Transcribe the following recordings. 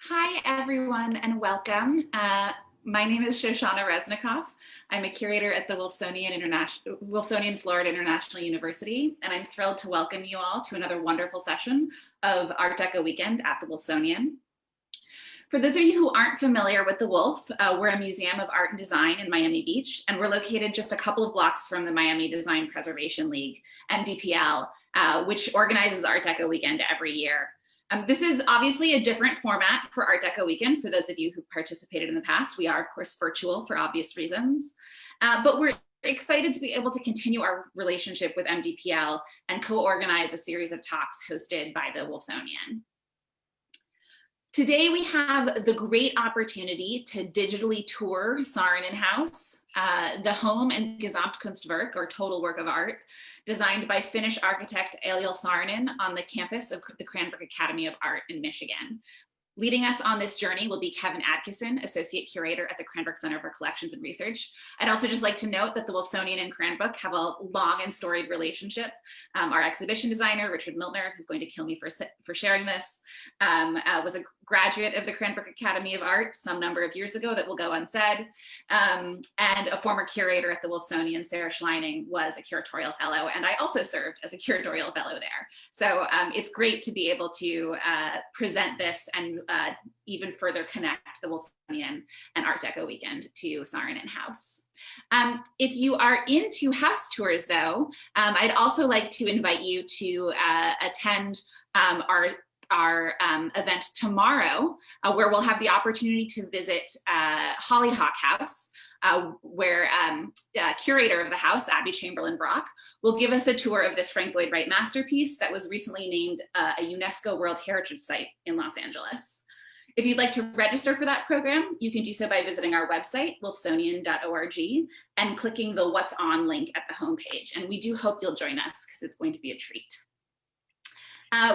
Hi, everyone, and welcome. My name is Shoshana Resnikoff. I'm a curator at the Wolfsonian Florida International University, and I'm thrilled to welcome you all to another wonderful session of Art Deco Weekend at the Wolfsonian. For those of you who aren't familiar with the Wolf, we're a museum of art and design in Miami Beach, and we're located just a couple of blocks from the Miami Design Preservation League, MDPL, which organizes Art Deco Weekend every year. This is obviously a different format for Art Deco Weekend. For those of you who participated in the past, we are of course virtual for obvious reasons, but we're excited to be able to continue our relationship with MDPL and co-organize a series of talks hosted by the Wolfsonian. Today we have the great opportunity to digitally tour Saarinine House, the home and Gesamtkunstwerk, or total work of art, designed by Finnish architect Eliel Saarinen on the campus of the Cranbrook Academy of Art in Michigan. Leading us on this journey will be Kevin Adkisson, Associate Curator at the Cranbrook Center for Collections and Research. I'd also just like to note that the Wolfsonian and Cranbrook have a long and storied relationship. Our exhibition designer, Richard Miltner, who's going to kill me for sharing this, was a graduate of the Cranbrook Academy of Art some number of years ago that will go unsaid. And a former curator at the Wolfsonian, Sarah Schleining, was a curatorial fellow, and I also served as a curatorial fellow there. So it's great to be able to present this and even further connect the Wolfsonian and Art Deco Weekend to Saarinen House. If you are into house tours, though, I'd also like to invite you to attend our event tomorrow, where we'll have the opportunity to visit Hollyhock House, where curator of the house, Abby Chamberlain Brock, will give us a tour of this Frank Lloyd Wright masterpiece that was recently named a UNESCO World Heritage Site in Los Angeles. If you'd like to register for that program, you can do so by visiting our website, wolfsonian.org, and clicking the What's On link at the homepage. And we do hope you'll join us because it's going to be a treat.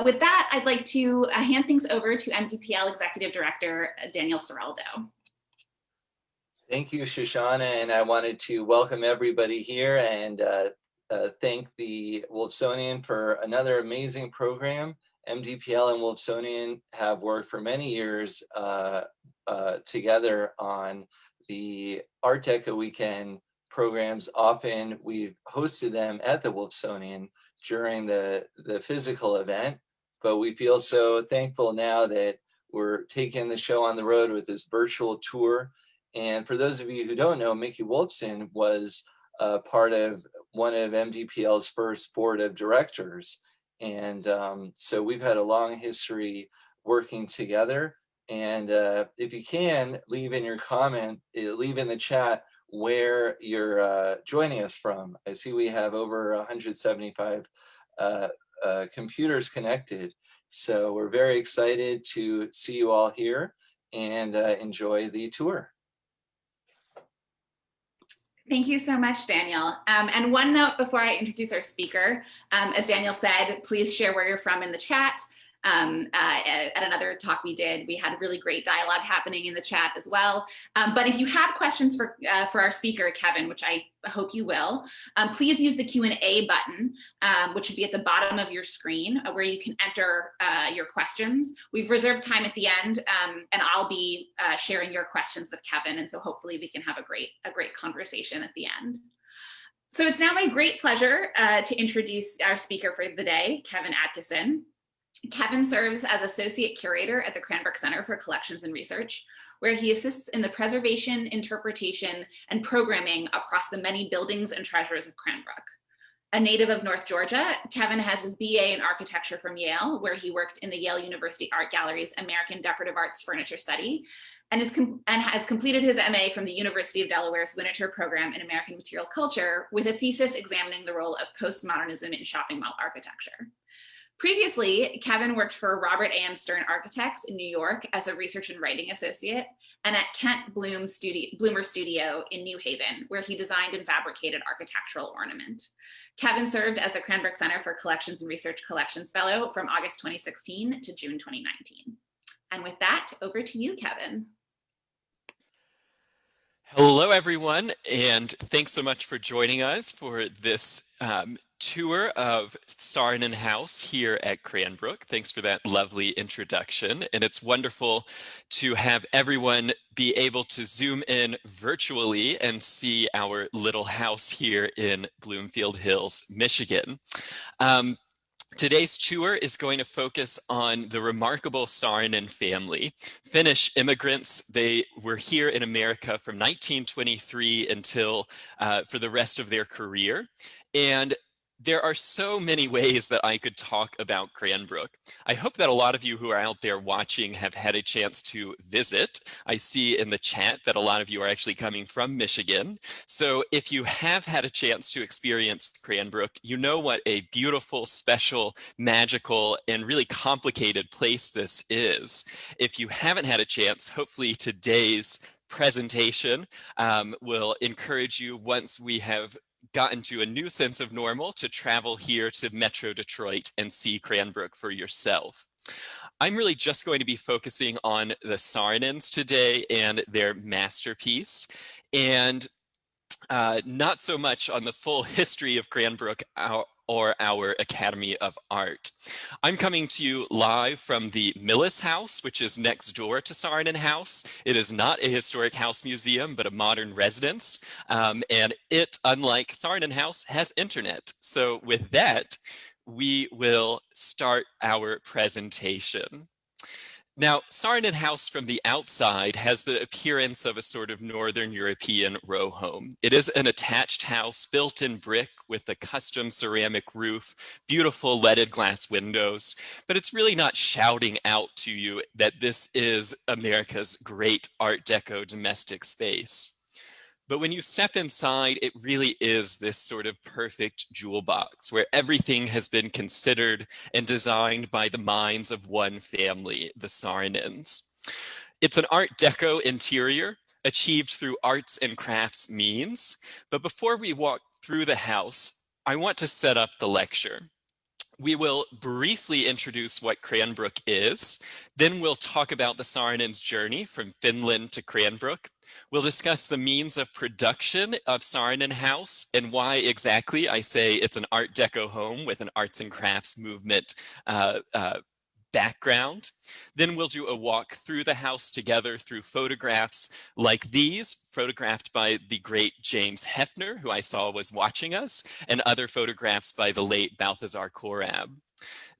With that, I'd like to hand things over to MDPL Executive Director, Daniel Seraldo. Thank you, Shoshana, and I wanted to welcome everybody here and thank the Wolfsonian for another amazing program. MDPL and Wolfsonian have worked for many years together on the Art Deco Weekend programs. Often we've hosted them at the Wolfsonian during the physical event, but we feel so thankful now that we're taking the show on the road with this virtual tour. And for those of you who don't know, Mickey Wolfson was part of one of MDPL's first board of directors. And so we've had a long history working together. And if you can, leave in your comment, leave in the chat where you're joining us from. I see we have over 175 computers connected. So we're very excited to see you all here and enjoy the tour. Thank you so much, Daniel. And one note before I introduce our speaker, as Daniel said, please share where you're from in the chat. At another talk we did, we had really great dialogue happening in the chat as well. But if you have questions for our speaker, Kevin, which I hope you will, please use the Q&A button, which should be at the bottom of your screen, where you can enter your questions. We've reserved time at the end, and I'll be sharing your questions with Kevin, and so hopefully we can have a great conversation at the end. So it's now my great pleasure to introduce our speaker for the day, Kevin Adkisson. Kevin serves as Associate Curator at the Cranbrook Center for Collections and Research, where he assists in the preservation, interpretation, and programming across the many buildings and treasures of Cranbrook. A native of North Georgia, Kevin has his BA in architecture from Yale, where he worked in the Yale University Art Gallery's American Decorative Arts Furniture Study, and has completed his MA from the University of Delaware's Winter Program in American Material Culture, with a thesis examining the role of postmodernism in shopping mall architecture. Previously, Kevin worked for Robert A.M. Stern Architects in New York as a research and writing associate, and at Kent Bloomer Studio in New Haven, where he designed and fabricated architectural ornament. Kevin served as the Cranbrook Center for Collections and Research Collections Fellow from August 2016 to June 2019. And with that, over to you, Kevin. Hello, everyone, and thanks so much for joining us for this tour of Saarinen House here at Cranbrook. Thanks for that lovely introduction. And it's wonderful to have everyone be able to zoom in virtually and see our little house here in Bloomfield Hills, Michigan. Today's tour is going to focus on the remarkable Saarinen family. Finnish immigrants, they were here in America from 1923 until for the rest of their career. And there are so many ways that I could talk about Cranbrook. I hope that a lot of you who are out there watching have had a chance to visit. I see in the chat that a lot of you are actually coming from Michigan. So if you have had a chance to experience Cranbrook, you know what a beautiful, special, magical, and really complicated place this is. If you haven't had a chance, hopefully today's presentation will encourage you, once we have gotten to a new sense of normal, to travel here to Metro Detroit and see Cranbrook for yourself. I'm really just going to be focusing on the Saarinens today and their masterpiece, and not so much on the full history of Cranbrook or our Academy of Art. I'm coming to you live from the Millis house, which is next door to Saarinen House. It is not a historic house museum, but a modern residence. And it, unlike Saarinen House, has internet. So with that, we will start our presentation. Now, Saarinen House from the outside has the appearance of a sort of Northern European row home. It is an attached house built in brick with a custom ceramic roof, beautiful leaded glass windows, but it's really not shouting out to you that this is America's great Art Deco domestic space. But when you step inside, it really is this sort of perfect jewel box where everything has been considered and designed by the minds of one family, the Saarinens. It's an Art Deco interior achieved through arts and crafts means. But before we walk through the house, I want to set up the lecture. We will briefly introduce what Cranbrook is. Then we'll talk about the Saarinens' journey from Finland to Cranbrook. We'll discuss the means of production of Saarinen House and why exactly I say it's an Art Deco home with an arts and crafts movement background. Then we'll do a walk through the house together through photographs like these, photographed by the great James Hefner, who I saw was watching us, and other photographs by the late Balthazar Korab.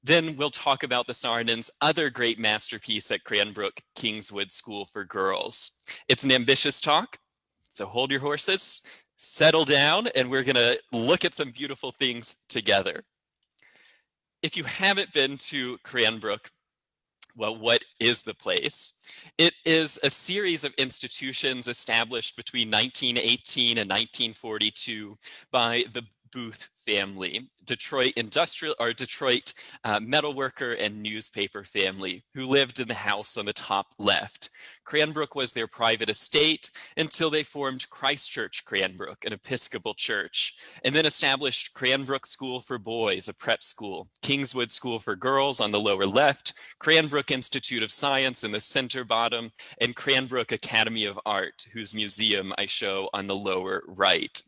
Then we'll talk about the Saarinens' other great masterpiece at Cranbrook, Kingswood School for Girls. It's an ambitious talk, so hold your horses, settle down, and we're gonna look at some beautiful things together. If you haven't been to Cranbrook, well, what is the place? It is a series of institutions established between 1918 and 1942 by the Booth family, Detroit metalworker and newspaper family, who lived in the house on the top left. Cranbrook was their private estate until they formed Christchurch Cranbrook, an Episcopal church, and then established Cranbrook School for Boys, a prep school, Kingswood School for Girls on the lower left, Cranbrook Institute of Science in the center bottom, and Cranbrook Academy of Art, whose museum I show on the lower right.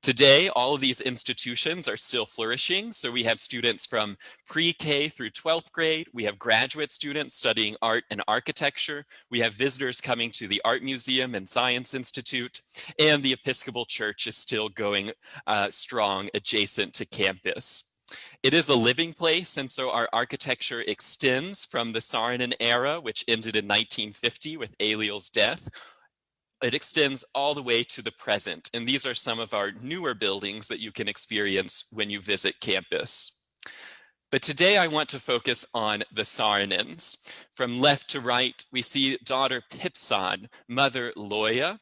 Today, all of these institutions are still flourishing. So we have students from pre-K through 12th grade. We have graduate students studying art and architecture. We have visitors coming to the Art Museum and Science Institute. And the Episcopal Church is still going strong adjacent to campus. It is a living place, and so our architecture extends from the Saarinen era, which ended in 1950 with Eliel's death. It extends all the way to the present, and these are some of our newer buildings that you can experience when you visit campus. But today I want to focus on the Saarinens. From left to right, we see daughter Pipsan, mother Loya,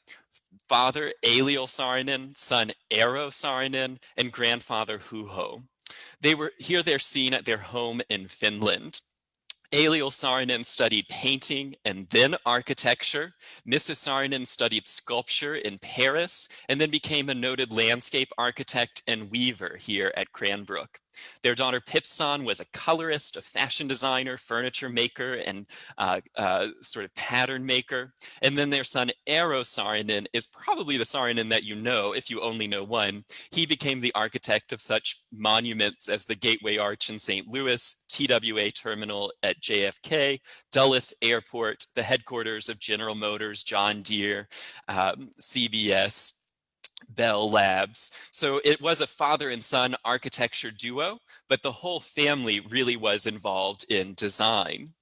father Eliel Saarinen, son Eero Saarinen, and grandfather Huho. They're seen at their home in Finland. Eliel Saarinen studied painting and then architecture. Mrs. Saarinen studied sculpture in Paris and then became a noted landscape architect and weaver here at Cranbrook. Their daughter Pipson was a colorist, a fashion designer, furniture maker, and sort of pattern maker. And then their son Eero Saarinen is probably the Saarinen that you know if you only know one. He became the architect of such monuments as the Gateway Arch in St. Louis, TWA Terminal at JFK, Dulles Airport, the headquarters of General Motors, John Deere, CBS, Bell Labs. So it was a father and son architecture duo, but the whole family really was involved in design.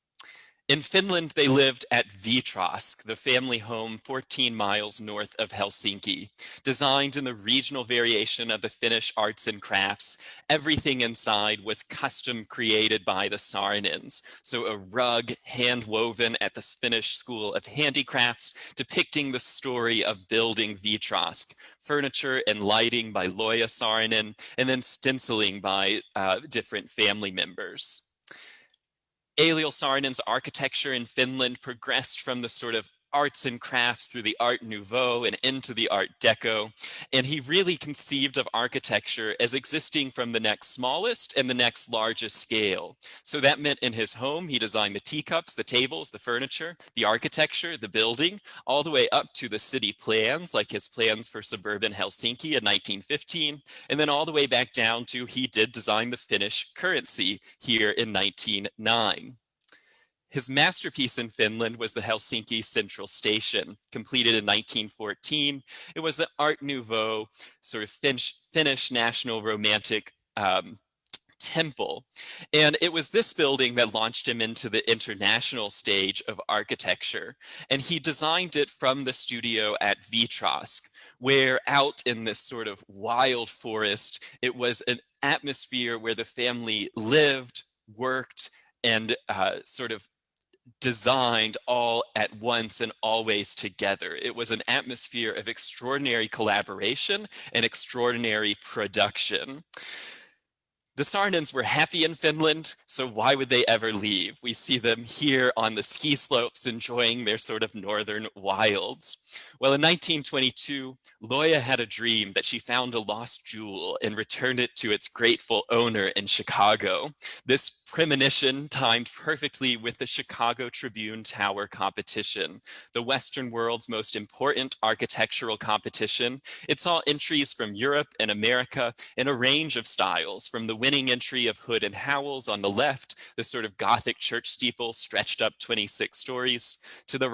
In Finland, they lived at Vitrask, the family home 14 miles north of Helsinki. Designed in the regional variation of the Finnish arts and crafts, everything inside was custom created by the Saarinens. So a rug hand-woven at the Finnish School of Handicrafts, depicting the story of building Vitrask. Furniture and lighting by Loja Saarinen, and then stenciling by different family members. Eliel Saarinen's architecture in Finland progressed from the sort of arts and crafts through the Art Nouveau and into the Art Deco. And he really conceived of architecture as existing from the next smallest and the next largest scale. So that meant in his home, he designed the teacups, the tables, the furniture, the architecture, the building, all the way up to the city plans, like his plans for suburban Helsinki in 1915, and then all the way back down to he did design the Finnish currency here in 1909. His masterpiece in Finland was the Helsinki Central Station, completed in 1914. It was the Art Nouveau, sort of Finnish national romantic temple. And it was this building that launched him into the international stage of architecture. And he designed it from the studio at Vitrask, where out in this sort of wild forest, it was an atmosphere where the family lived, worked, and sort of designed all at once and always together. It was an atmosphere of extraordinary collaboration and extraordinary production. The Saarinens were happy in Finland, so why would they ever leave? We see them here on the ski slopes enjoying their sort of northern wilds. Well, in 1922, Loja had a dream that she found a lost jewel and returned it to its grateful owner in Chicago. This premonition timed perfectly with the Chicago Tribune Tower competition, the Western world's most important architectural competition. It saw entries from Europe and America in a range of styles, from the winning entry of Hood and Howells on the left, the sort of Gothic church steeple stretched up 26 stories, to the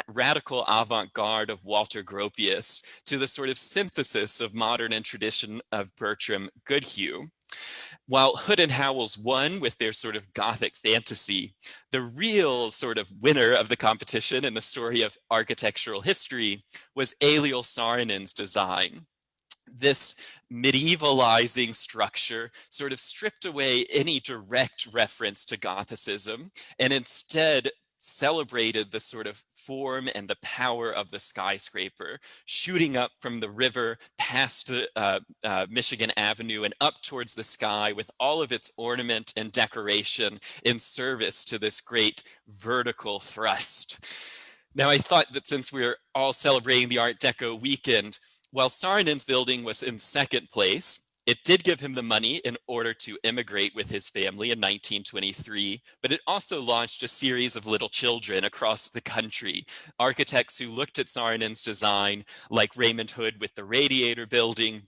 radical avant-garde of Walter Gropius, to the sort of synthesis of modern and tradition of Bertram Goodhue. While Hood and Howells won with their sort of Gothic fantasy, the real sort of winner of the competition in the story of architectural history was Eliel Saarinen's design. This medievalizing structure sort of stripped away any direct reference to Gothicism and instead celebrated the sort of form and the power of the skyscraper, shooting up from the river past the Michigan Avenue and up towards the sky with all of its ornament and decoration in service to this great vertical thrust. Now, I thought that since we're all celebrating the Art Deco weekend, while Saarinen's building was in second place, it did give him the money in order to immigrate with his family in 1923, but it also launched a series of little children across the country, architects who looked at Saarinen's design, like Raymond Hood with the Radiator Building,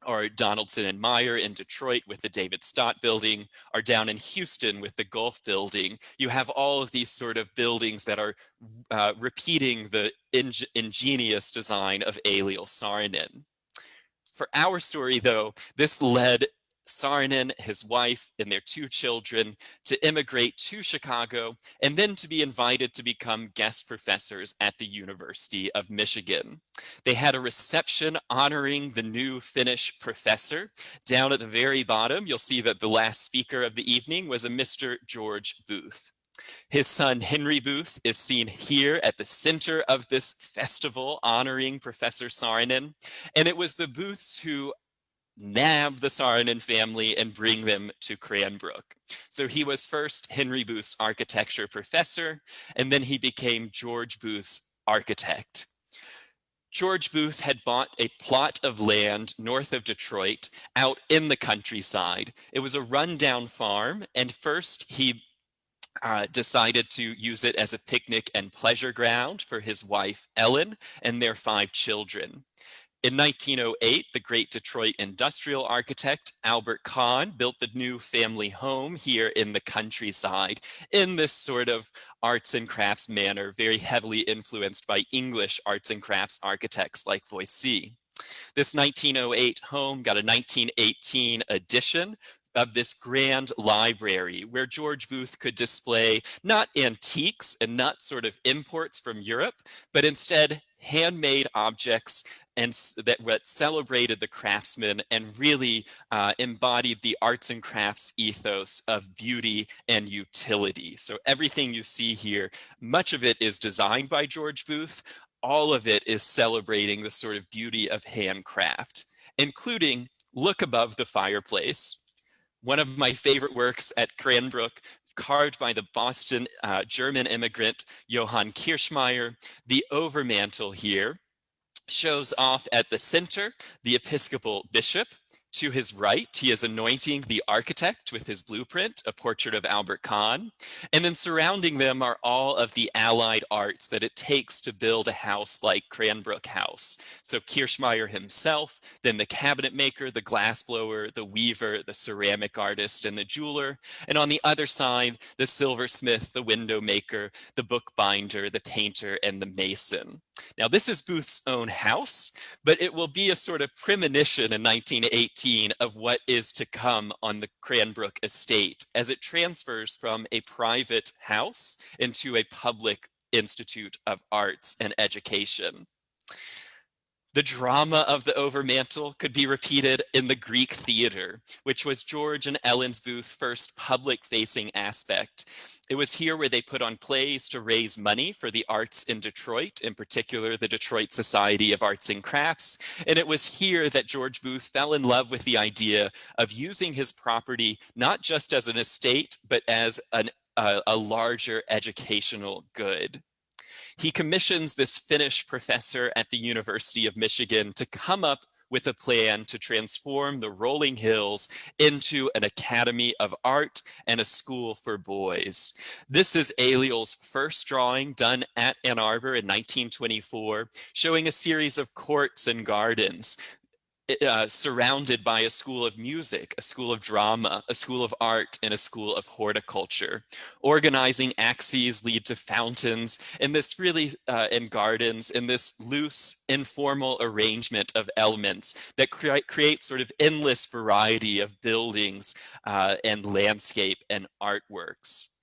or Donaldson and Meyer in Detroit with the David Stott Building, or down in Houston with the Gulf Building. You have all of these sort of buildings that are repeating the ingenious design of Eliel Saarinen. For our story, though, this led Saarinen, his wife, and their two children to immigrate to Chicago and then to be invited to become guest professors at the University of Michigan. They had a reception honoring the new Finnish professor. Down at the very bottom, you'll see that the last speaker of the evening was a Mr. George Booth. His son, Henry Booth, is seen here at the center of this festival honoring Professor Saarinen. And it was the Booths who nab the Saarinen family and bring them to Cranbrook. So he was first Henry Booth's architecture professor, and then he became George Booth's architect. George Booth had bought a plot of land north of Detroit out in the countryside. It was a rundown farm, and first he decided to use it as a picnic and pleasure ground for his wife, Ellen, and their 5 children. In 1908, the great Detroit industrial architect Albert Kahn built the new family home here in the countryside in this sort of arts and crafts manner, very heavily influenced by English arts and crafts architects like Voysey. This 1908 home got a 1918 addition of this grand library where George Booth could display not antiques and not sort of imports from Europe, but instead handmade objects and that celebrated the craftsman and really embodied the arts and crafts ethos of beauty and utility. So everything you see here, much of it is designed by George Booth. All of it is celebrating the sort of beauty of handcraft, including, look above the fireplace. One of my favorite works at Cranbrook, carved by the Boston German immigrant Johann Kirschmeyer. The overmantel here shows off at the center the Episcopal bishop. To his right, he is anointing the architect with his blueprint, a portrait of Albert Kahn. And then surrounding them are all of the allied arts that it takes to build a house like Cranbrook House. So Kirschmeyer himself, then the cabinet maker, the glassblower, the weaver, the ceramic artist, and the jeweler. And on the other side, the silversmith, the window maker, the bookbinder, the painter, and the mason. Now, this is Booth's own house, but it will be a sort of premonition in 1918 of what is to come on the Cranbrook estate as it transfers from a private house into a public institute of arts and education. The drama of the overmantel could be repeated in the Greek theater, which was George and Ellen Booth's first public-facing aspect. It was here where they put on plays to raise money for the arts in Detroit, in particular the Detroit Society of Arts and Crafts. And it was here that George Booth fell in love with the idea of using his property not just as an estate, but as a larger educational good. He commissions this Finnish professor at the University of Michigan to come up with a plan to transform the rolling hills into an academy of art and a school for boys. This is Eliel's first drawing done at Ann Arbor in 1924, showing a series of courts and gardens. Surrounded by a school of music, a school of drama, a school of art, and a school of horticulture. Organizing axes lead to fountains, and this really, and gardens, in this loose, informal arrangement of elements that create sort of endless variety of buildings and landscape and artworks.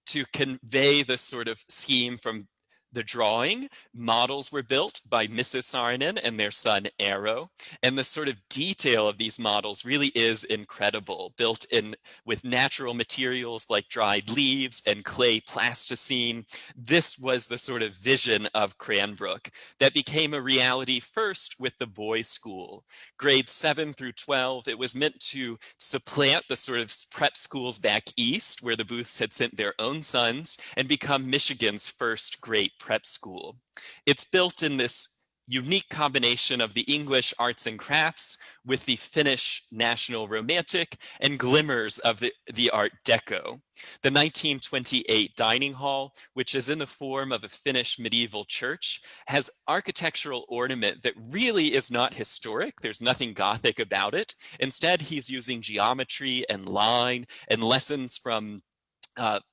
To convey this sort of scheme from the drawing, models were built by Mrs. Saarinen and their son Arrow, and the sort of detail of these models really is incredible, built in with natural materials like dried leaves and clay plasticine. This was the sort of vision of Cranbrook that became a reality first with the boys' school. Grades 7 through 12, it was meant to supplant the sort of prep schools back east where the Booths had sent their own sons and become Michigan's first great prep school. It's built in this unique combination of the English arts and crafts with the Finnish National Romantic and glimmers of the Art Deco. The 1928 dining hall, which is in the form of a Finnish medieval church, has architectural ornament that really is not historic. There's nothing Gothic about it. Instead, he's using geometry and line and lessons from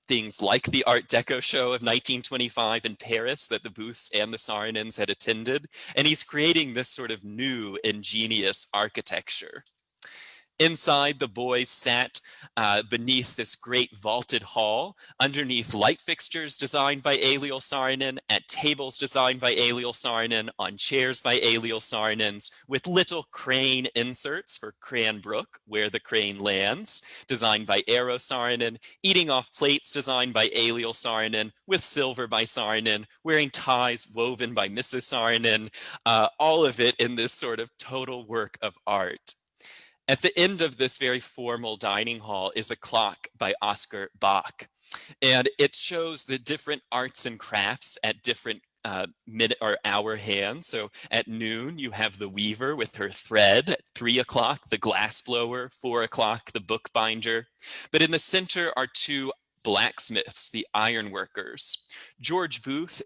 things like the Art Deco show of 1925 in Paris that the Booths and the Saarinens had attended. And he's creating this sort of new, ingenious architecture. Inside, the boys sat beneath this great vaulted hall, underneath light fixtures designed by Eliel Saarinen, at tables designed by Eliel Saarinen, on chairs by Eliel Saarinens, with little crane inserts for Cranbrook, where the crane lands, designed by Eero Saarinen, eating off plates designed by Eliel Saarinen, with silver by Saarinen, wearing ties woven by Mrs. Saarinen, all of it in this sort of total work of art. At the end of this very formal dining hall is a clock by Oscar Bach, and it shows the different arts and crafts at different minute or hour hand. So at noon, you have the weaver with her thread. At 3 o'clock, the glass blower. 4 o'clock, the bookbinder. But in the center are two blacksmiths, the iron workers. George Booth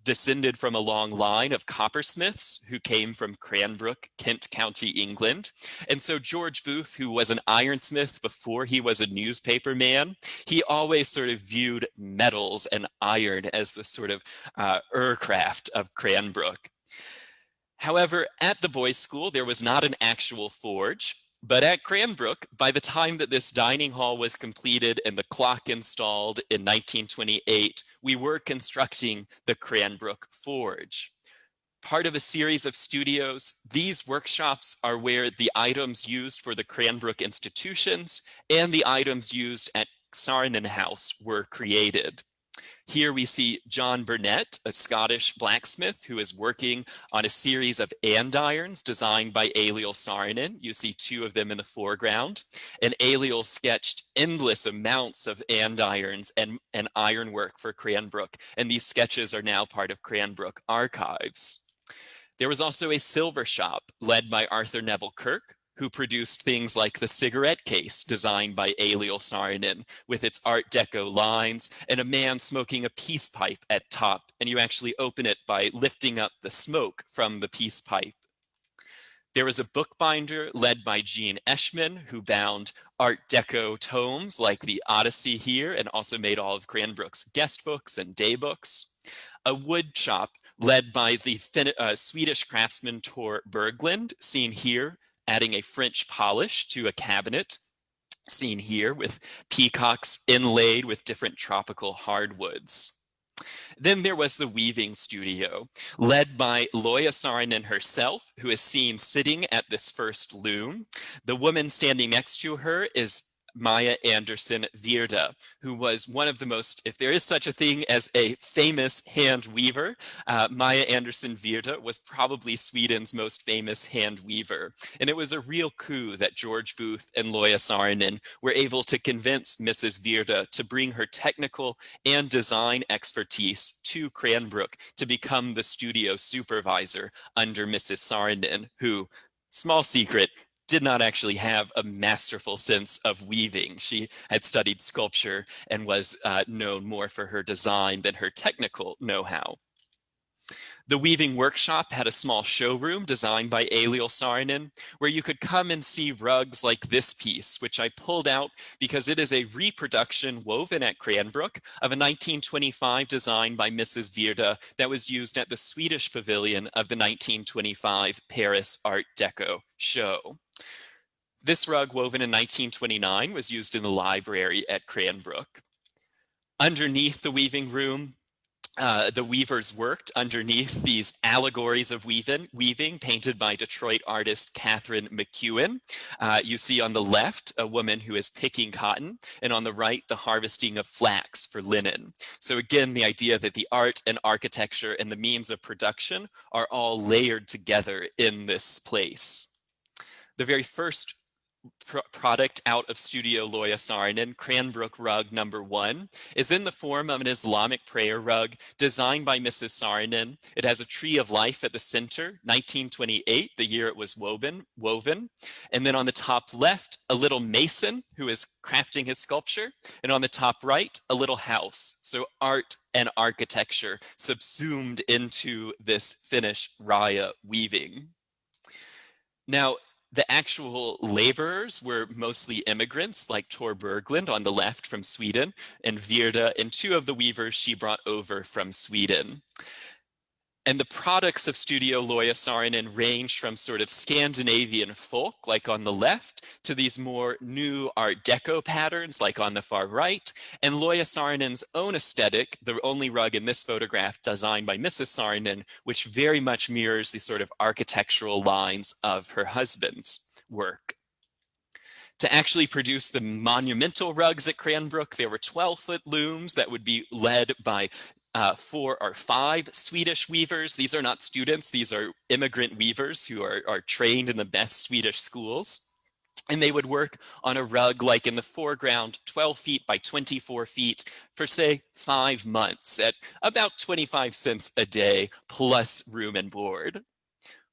descended from a long line of coppersmiths who came from Cranbrook, Kent County, England. And so George Booth, who was an ironsmith before he was a newspaper man, he always sort of viewed metals and iron as the sort of craft of Cranbrook. However, at the boys' school, there was not an actual forge. But at Cranbrook, by the time that this dining hall was completed and the clock installed in 1928, we were constructing the Cranbrook Forge. Part of a series of studios, these workshops are where the items used for the Cranbrook institutions and the items used at Saarinine House were created. Here we see John Burnett, a Scottish blacksmith who is working on a series of andirons designed by Eliel Saarinen. You see two of them in the foreground. And Eliel sketched endless amounts of andirons and ironwork for Cranbrook. And these sketches are now part of Cranbrook archives. There was also a silver shop led by Arthur Neville Kirk, who produced things like the cigarette case designed by Eliel Saarinen with its Art Deco lines and a man smoking a peace pipe at top. And you actually open it by lifting up the smoke from the peace pipe. There was a bookbinder led by Jean Eschman, who bound Art Deco tomes like the Odyssey here and also made all of Cranbrook's guest books and day books. A wood shop led by the Swedish craftsman Tor Berglund, seen here, adding a French polish to a cabinet, seen here with peacocks inlaid with different tropical hardwoods. Then there was the weaving studio, led by Loya Saarinen herself, who is seen sitting at this first loom. The woman standing next to her is Maya Anderson Virda, who was one of the most, if there is such a thing as a famous hand weaver, Maya Anderson Virda was probably Sweden's most famous hand weaver. And it was a real coup that George Booth and Loya Saarinen were able to convince Mrs. Virda to bring her technical and design expertise to Cranbrook to become the studio supervisor under Mrs. Saarinen, who, small secret, did not actually have a masterful sense of weaving. She had studied sculpture and was known more for her design than her technical know-how. The weaving workshop had a small showroom designed by Eliel Saarinen, where you could come and see rugs like this piece, which I pulled out because it is a reproduction woven at Cranbrook of a 1925 design by Mrs. Virda that was used at the Swedish pavilion of the 1925 Paris Art Deco show. This rug, woven in 1929, was used in the library at Cranbrook. Underneath the weaving room, the weavers worked underneath these allegories of weaving painted by Detroit artist Catherine McEwen. You see on the left a woman who is picking cotton, and on the right the harvesting of flax for linen. So again, the idea that the art and architecture and the means of production are all layered together in this place. The very first product out of Studio Loya Saarinen, Cranbrook Rug #1, is in the form of an Islamic prayer rug designed by Mrs. Saarinen. It has a tree of life at the center, 1928, the year it was woven. And then on the top left, a little mason who is crafting his sculpture. And on the top right, a little house. So art and architecture subsumed into this Finnish raya weaving. Now, the actual laborers were mostly immigrants like Tor Berglund on the left from Sweden and Virda and two of the weavers she brought over from Sweden. And the products of Studio Loya Saarinen ranged from sort of Scandinavian folk, like on the left, to these more new Art Deco patterns, like on the far right, and Loya Saarinen's own aesthetic, the only rug in this photograph designed by Mrs. Saarinen, which very much mirrors the sort of architectural lines of her husband's work. To actually produce the monumental rugs at Cranbrook, there were 12-foot looms that would be led by 4 or 5 Swedish weavers. These are not students, these are immigrant weavers who are trained in the best Swedish schools. And they would work on a rug like in the foreground, 12 feet by 24 feet for say 5 months at about 25 cents a day plus room and board.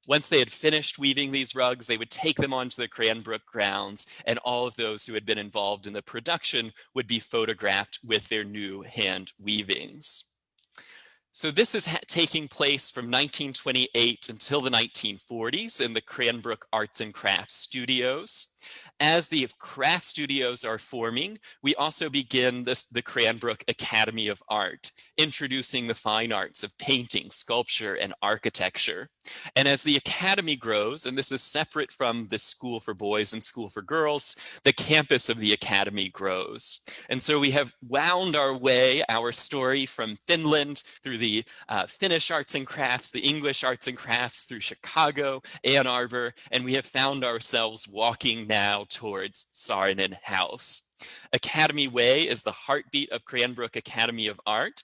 Once they had finished weaving these rugs, they would take them onto the Cranbrook grounds, and all of those who had been involved in the production would be photographed with their new hand weavings. So this is taking place from 1928 until the 1940s in the Cranbrook Arts and Crafts Studios. As the craft studios are forming, we also begin the Cranbrook Academy of Art, introducing the fine arts of painting, sculpture, and architecture. And as the academy grows, and this is separate from the School for Boys and School for Girls, the campus of the academy grows. And so we have wound our story from Finland through the Finnish arts and crafts, the English arts and crafts, through Chicago, Ann Arbor, and we have found ourselves walking now towards Saarinen House. Academy Way is the heartbeat of Cranbrook Academy of Art.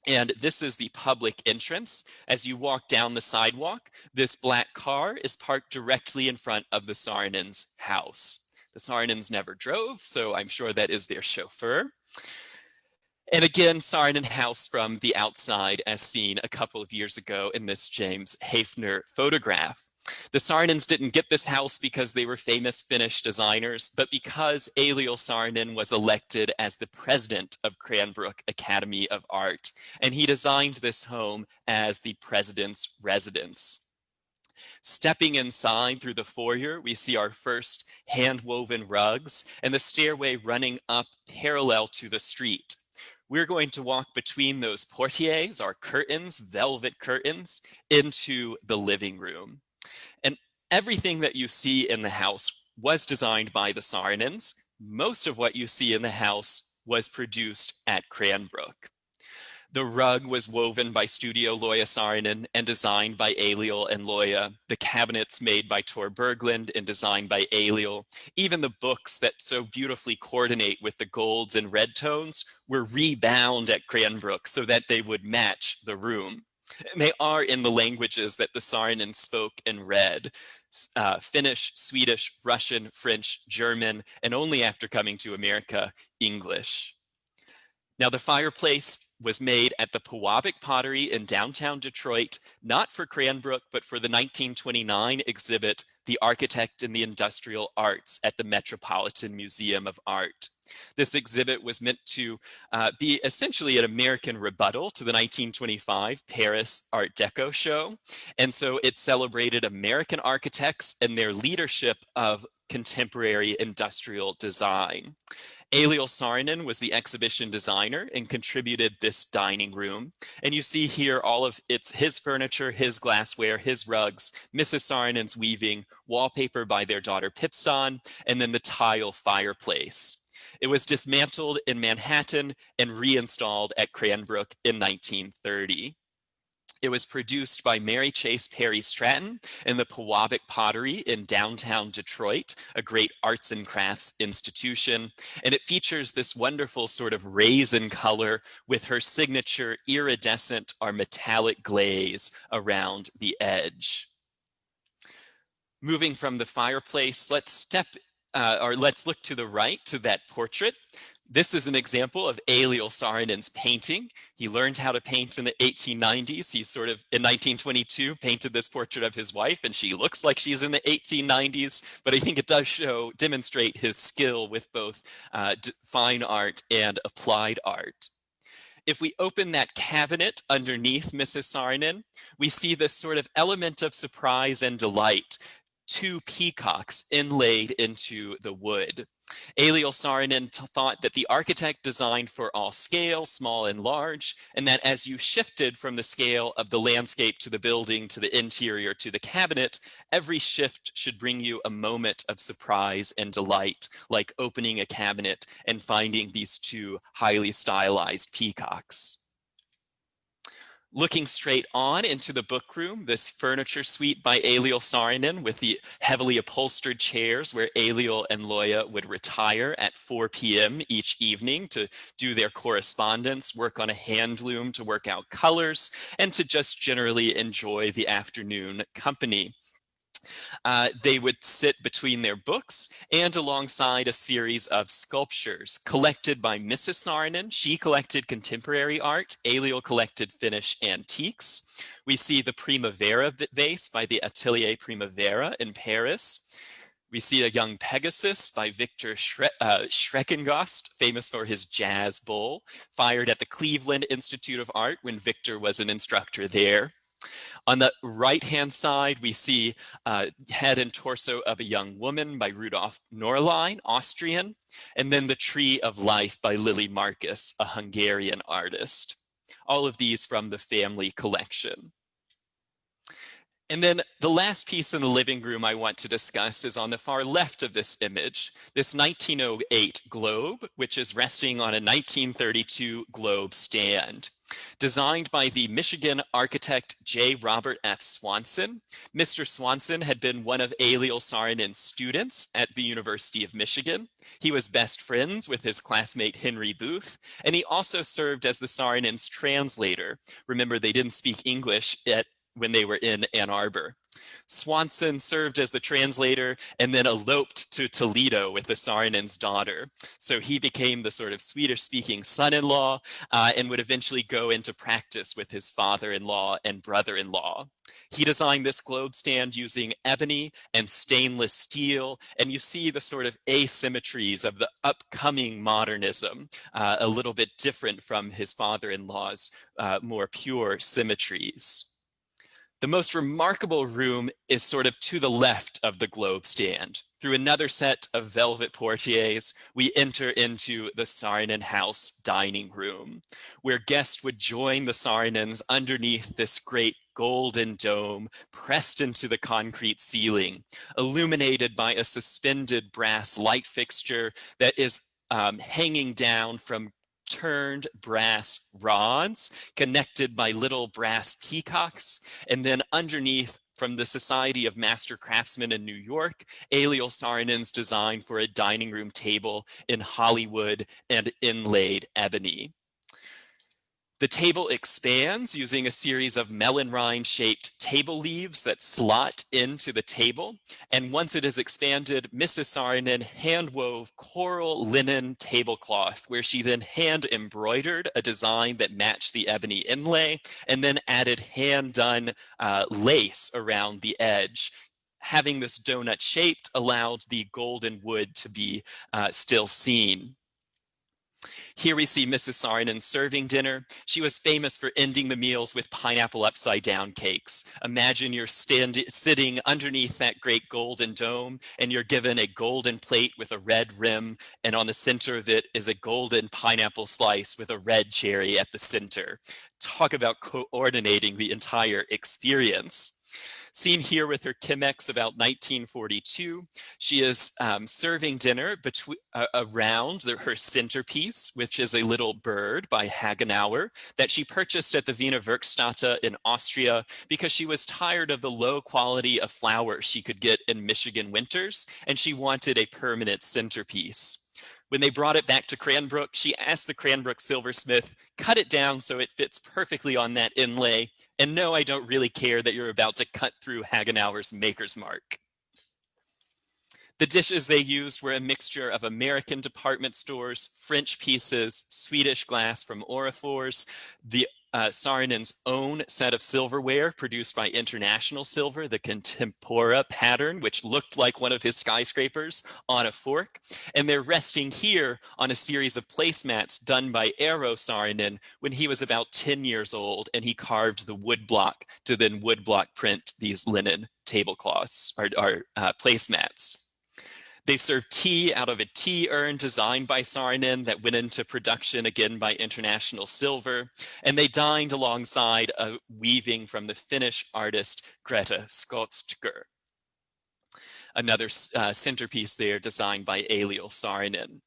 And this is the public entrance. As you walk down the sidewalk, this black car is parked directly in front of the Saarinen's house. The Saarinens never drove, so I'm sure that is their chauffeur. And again, Saarinen House from the outside as seen a couple of years ago in this James Hafner photograph. The Saarinens didn't get this house because they were famous Finnish designers, but because Eliel Saarinen was elected as the president of Cranbrook Academy of Art, and he designed this home as the president's residence. Stepping inside through the foyer, we see our first hand-woven rugs and the stairway running up parallel to the street. We're going to walk between those portières, our curtains, velvet curtains, into the living room. And everything that you see in the house was designed by the Saarinens. Most of what you see in the house was produced at Cranbrook. The rug was woven by Studio Loja Saarinen and designed by Eliel and Loja. The cabinets made by Tor Berglund and designed by Eliel. Even the books that so beautifully coordinate with the golds and red tones were rebound at Cranbrook so that they would match the room. And they are in the languages that the Saarinen spoke and read. Finnish, Swedish, Russian, French, German, and only after coming to America, English. Now, the fireplace was made at the Pewabic Pottery in downtown Detroit, not for Cranbrook, but for the 1929 exhibit, The Architect and the Industrial Arts at the Metropolitan Museum of Art. This exhibit was meant to be essentially an American rebuttal to the 1925 Paris Art Deco show. And so it celebrated American architects and their leadership of contemporary industrial design. Eliel Saarinen was the exhibition designer and contributed this dining room. And you see here all of his furniture, his glassware, his rugs, Mrs. Saarinen's weaving, wallpaper by their daughter Pipsan, and then the tile fireplace. It was dismantled in Manhattan and reinstalled at Cranbrook in 1930. It was produced by Mary Chase Perry Stratton in the Pewabic Pottery in downtown Detroit, a great arts and crafts institution. And it features this wonderful sort of raisin color with her signature iridescent or metallic glaze around the edge. Moving from the fireplace, let's look to the right to that portrait. This is an example of Eliel Saarinen's painting. He learned how to paint in the 1890s. He sort of, in 1922, painted this portrait of his wife, and she looks like she's in the 1890s, but I think it does demonstrate his skill with both fine art and applied art. If we open that cabinet underneath Mrs. Saarinen, we see this sort of element of surprise and delight. 2 peacocks inlaid into the wood. Eliel Saarinen thought that the architect designed for all scale, small and large, and that as you shifted from the scale of the landscape to the building, to the interior, to the cabinet, every shift should bring you a moment of surprise and delight, like opening a cabinet and finding these 2 highly stylized peacocks. Looking straight on into the book room, this furniture suite by Eliel Saarinen with the heavily upholstered chairs where Eliel and Loja would retire at 4 p.m. each evening to do their correspondence, work on a hand loom to work out colors, and to just generally enjoy the afternoon company. They would sit between their books and alongside a series of sculptures collected by Mrs. Saarinen. She collected contemporary art. Eliel collected Finnish antiques. We see the Primavera vase by the Atelier Primavera in Paris. We see a young Pegasus by Victor Schreckengost, famous for his jazz bowl, fired at the Cleveland Institute of Art when Victor was an instructor there. On the right-hand side, we see head and torso of a young woman by Rudolf Norlein, Austrian, and then the Tree of Life by Lily Marcus, a Hungarian artist. All of these from the family collection. And then the last piece in the living room I want to discuss is on the far left of this image, this 1908 globe, which is resting on a 1932 globe stand. Designed by the Michigan architect J. Robert F. Swanson. Mr. Swanson had been one of Eliel Saarinen's students at the University of Michigan. He was best friends with his classmate Henry Booth, and he also served as the Saarinen's translator. Remember, they didn't speak English when they were in Ann Arbor. Swanson served as the translator and then eloped to Toledo with the Saarinen's daughter. So he became the sort of Swedish-speaking son-in-law and would eventually go into practice with his father-in-law and brother-in-law. He designed this globe stand using ebony and stainless steel, and you see the sort of asymmetries of the upcoming modernism, a little bit different from his father-in-law's more pure symmetries. The most remarkable room is sort of to the left of the globe stand. Through another set of velvet portieres, we enter into the Saarinen house dining room, where guests would join the Saarinens underneath this great golden dome pressed into the concrete ceiling, illuminated by a suspended brass light fixture that is hanging down from turned brass rods connected by little brass peacocks. And then underneath, from the Society of Master Craftsmen in New York, Eliel Saarinen's design for a dining room table in Hollywood and inlaid ebony. The table expands using a series of melon rind-shaped table leaves that slot into the table. And once it is expanded, Mrs. Saarinen hand-wove coral linen tablecloth, where she then hand-embroidered a design that matched the ebony inlay, and then added hand-done lace around the edge. Having this donut shaped allowed the golden wood to be still seen. Here we see Mrs. Saarinen serving dinner. She was famous for ending the meals with pineapple upside down cakes. Imagine you're sitting underneath that great golden dome and you're given a golden plate with a red rim, and on the center of it is a golden pineapple slice with a red cherry at the center. Talk about coordinating the entire experience. Seen here with her Chemex about 1942, she is serving dinner around her centerpiece, which is a little bird by Hagenauer that she purchased at the Wiener Werkstätte in Austria because she was tired of the low quality of flowers she could get in Michigan winters, and she wanted a permanent centerpiece. When they brought it back to Cranbrook, she asked the Cranbrook silversmith, cut it down so it fits perfectly on that inlay. And no, I don't really care that you're about to cut through Hagenauer's maker's mark. The dishes they used were a mixture of American department stores, French pieces, Swedish glass from Orifors, the Saarinen's own set of silverware produced by International Silver, the Contempora pattern, which looked like one of his skyscrapers on a fork. And they're resting here on a series of placemats done by Eero Saarinen when he was about 10 years old, and he carved the woodblock to then woodblock print these linen tablecloths or placemats. They served tea out of a tea urn designed by Saarinen that went into production again by International Silver. And they dined alongside a weaving from the Finnish artist Greta Skotsker. Another centerpiece there designed by Eliel Saarinen.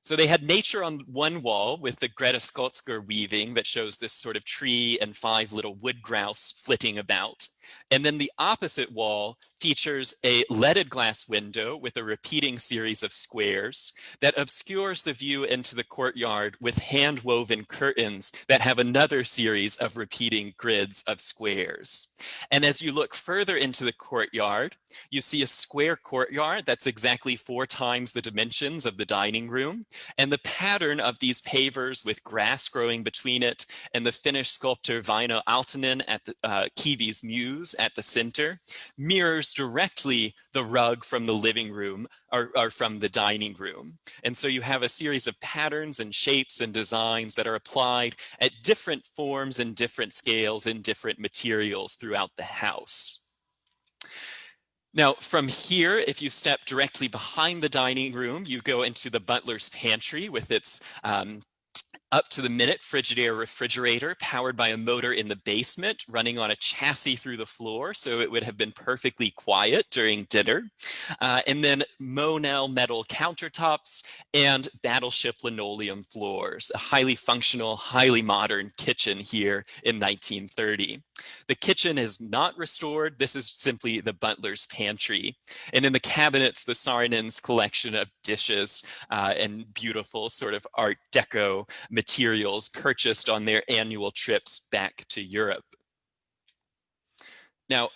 So they had nature on one wall with the Greta Skotsker weaving that shows this sort of tree and 5 little wood grouse flitting about. And then the opposite wall features a leaded glass window with a repeating series of squares that obscures the view into the courtyard with hand-woven curtains that have another series of repeating grids of squares. And as you look further into the courtyard, you see a square courtyard that's exactly 4 times the dimensions of the dining room, and the pattern of these pavers with grass growing between it and the Finnish sculptor Väinö Aaltonen at the Kivi's Muse at the center mirrors directly the rug from the living room or from the dining room. And so you have a series of patterns and shapes and designs that are applied at different forms and different scales and different materials throughout the house. Now, from here, if you step directly behind the dining room, you go into the butler's pantry with its up-to-the-minute Frigidaire refrigerator powered by a motor in the basement running on a chassis through the floor, so it would have been perfectly quiet during dinner. And then Monel metal countertops and battleship linoleum floors, a highly functional, highly modern kitchen here in 1930. The kitchen is not restored. This is simply the butler's pantry. And in the cabinets, the Saarinen's collection of dishes and beautiful sort of Art Deco materials purchased on their annual trips back to Europe. Now,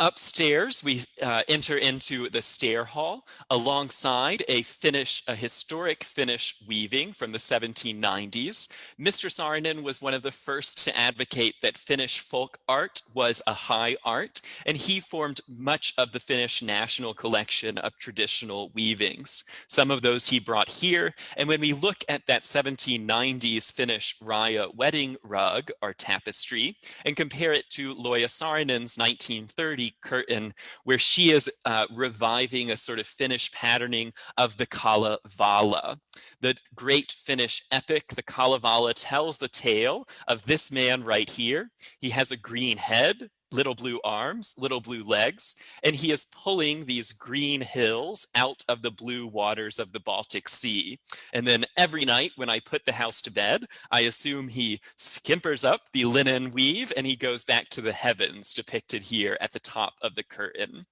upstairs, we enter into the stair hall alongside a historic Finnish weaving from the 1790s. Mr. Saarinen was one of the first to advocate that Finnish folk art was a high art, and he formed much of the Finnish national collection of traditional weavings. Some of those he brought here, and when we look at that 1790s Finnish Raja wedding rug or tapestry and compare it to Loija Saarinen's 1930 curtain, where she is reviving a sort of Finnish patterning of the Kalevala. The great Finnish epic, the Kalevala, tells the tale of this man right here. He has a green head, little blue arms, little blue legs, and he is pulling these green hills out of the blue waters of the Baltic Sea. And then every night when I put the house to bed, I assume he skimpers up the linen weave and he goes back to the heavens depicted here at the top of the curtain.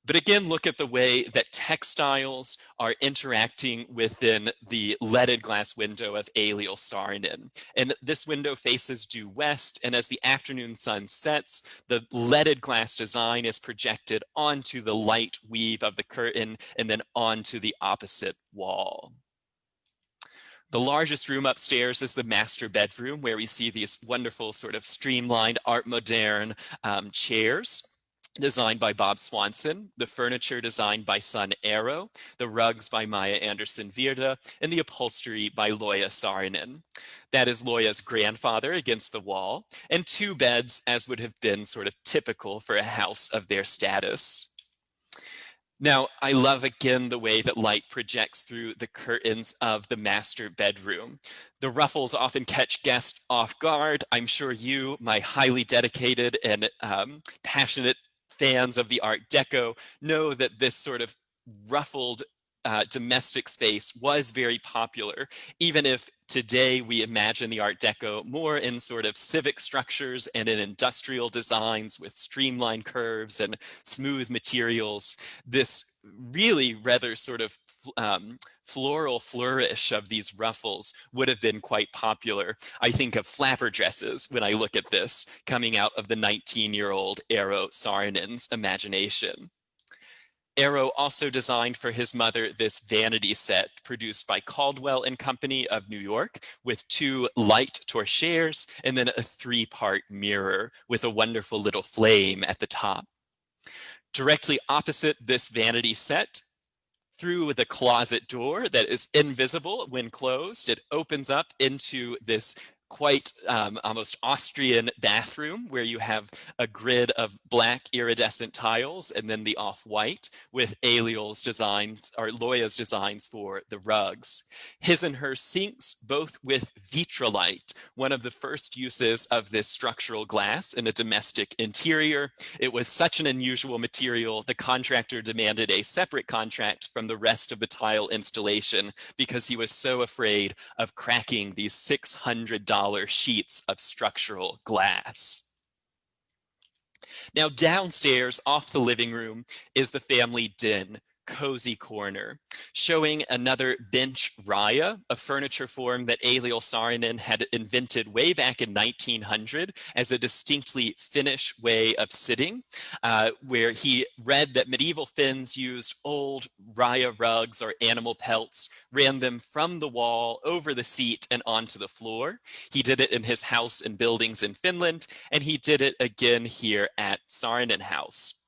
But again, look at the way that textiles are interacting within the leaded glass window of Eliel Saarinen. And this window faces due west, and as the afternoon sun sets, the leaded glass design is projected onto the light weave of the curtain and then onto the opposite wall. The largest room upstairs is the master bedroom, where we see these wonderful sort of streamlined Art Moderne chairs designed by Bob Swanson, the furniture designed by son Eero, the rugs by Maya Anderson Virta, and the upholstery by Loija Saarinen. That is Loija's grandfather against the wall, and 2 beds as would have been sort of typical for a house of their status. Now, I love again the way that light projects through the curtains of the master bedroom. The ruffles often catch guests off guard. I'm sure you, my highly dedicated and passionate fans of the Art Deco, know that this sort of ruffled domestic space was very popular, even if today we imagine the Art Deco more in sort of civic structures and in industrial designs with streamlined curves and smooth materials. This really rather sort of floral flourish of these ruffles would have been quite popular. I think of flapper dresses when I look at this coming out of the 19-year-old Eero Saarinen's imagination. Eero also designed for his mother this vanity set produced by Caldwell and Company of New York with 2 light torchères and then a 3-part mirror with a wonderful little flame at the top. Directly opposite this vanity set, through the closet door that is invisible when closed, it opens up into this quite almost Austrian bathroom where you have a grid of black iridescent tiles and then the off-white with Eliel's designs or Loija's designs for the rugs. His and her sinks, both with vitrolite, one of the first uses of this structural glass in a domestic interior. It was such an unusual material, the contractor demanded a separate contract from the rest of the tile installation because he was so afraid of cracking these $600 sheets of structural glass. Now downstairs off the living room is the family den, cozy corner, showing another bench raya, a furniture form that Eliel Saarinen had invented way back in 1900 as a distinctly Finnish way of sitting, where he read that medieval Finns used old raya rugs or animal pelts, ran them from the wall over the seat and onto the floor. He did it in his house and buildings in Finland, and he did it again here at Saarinen House.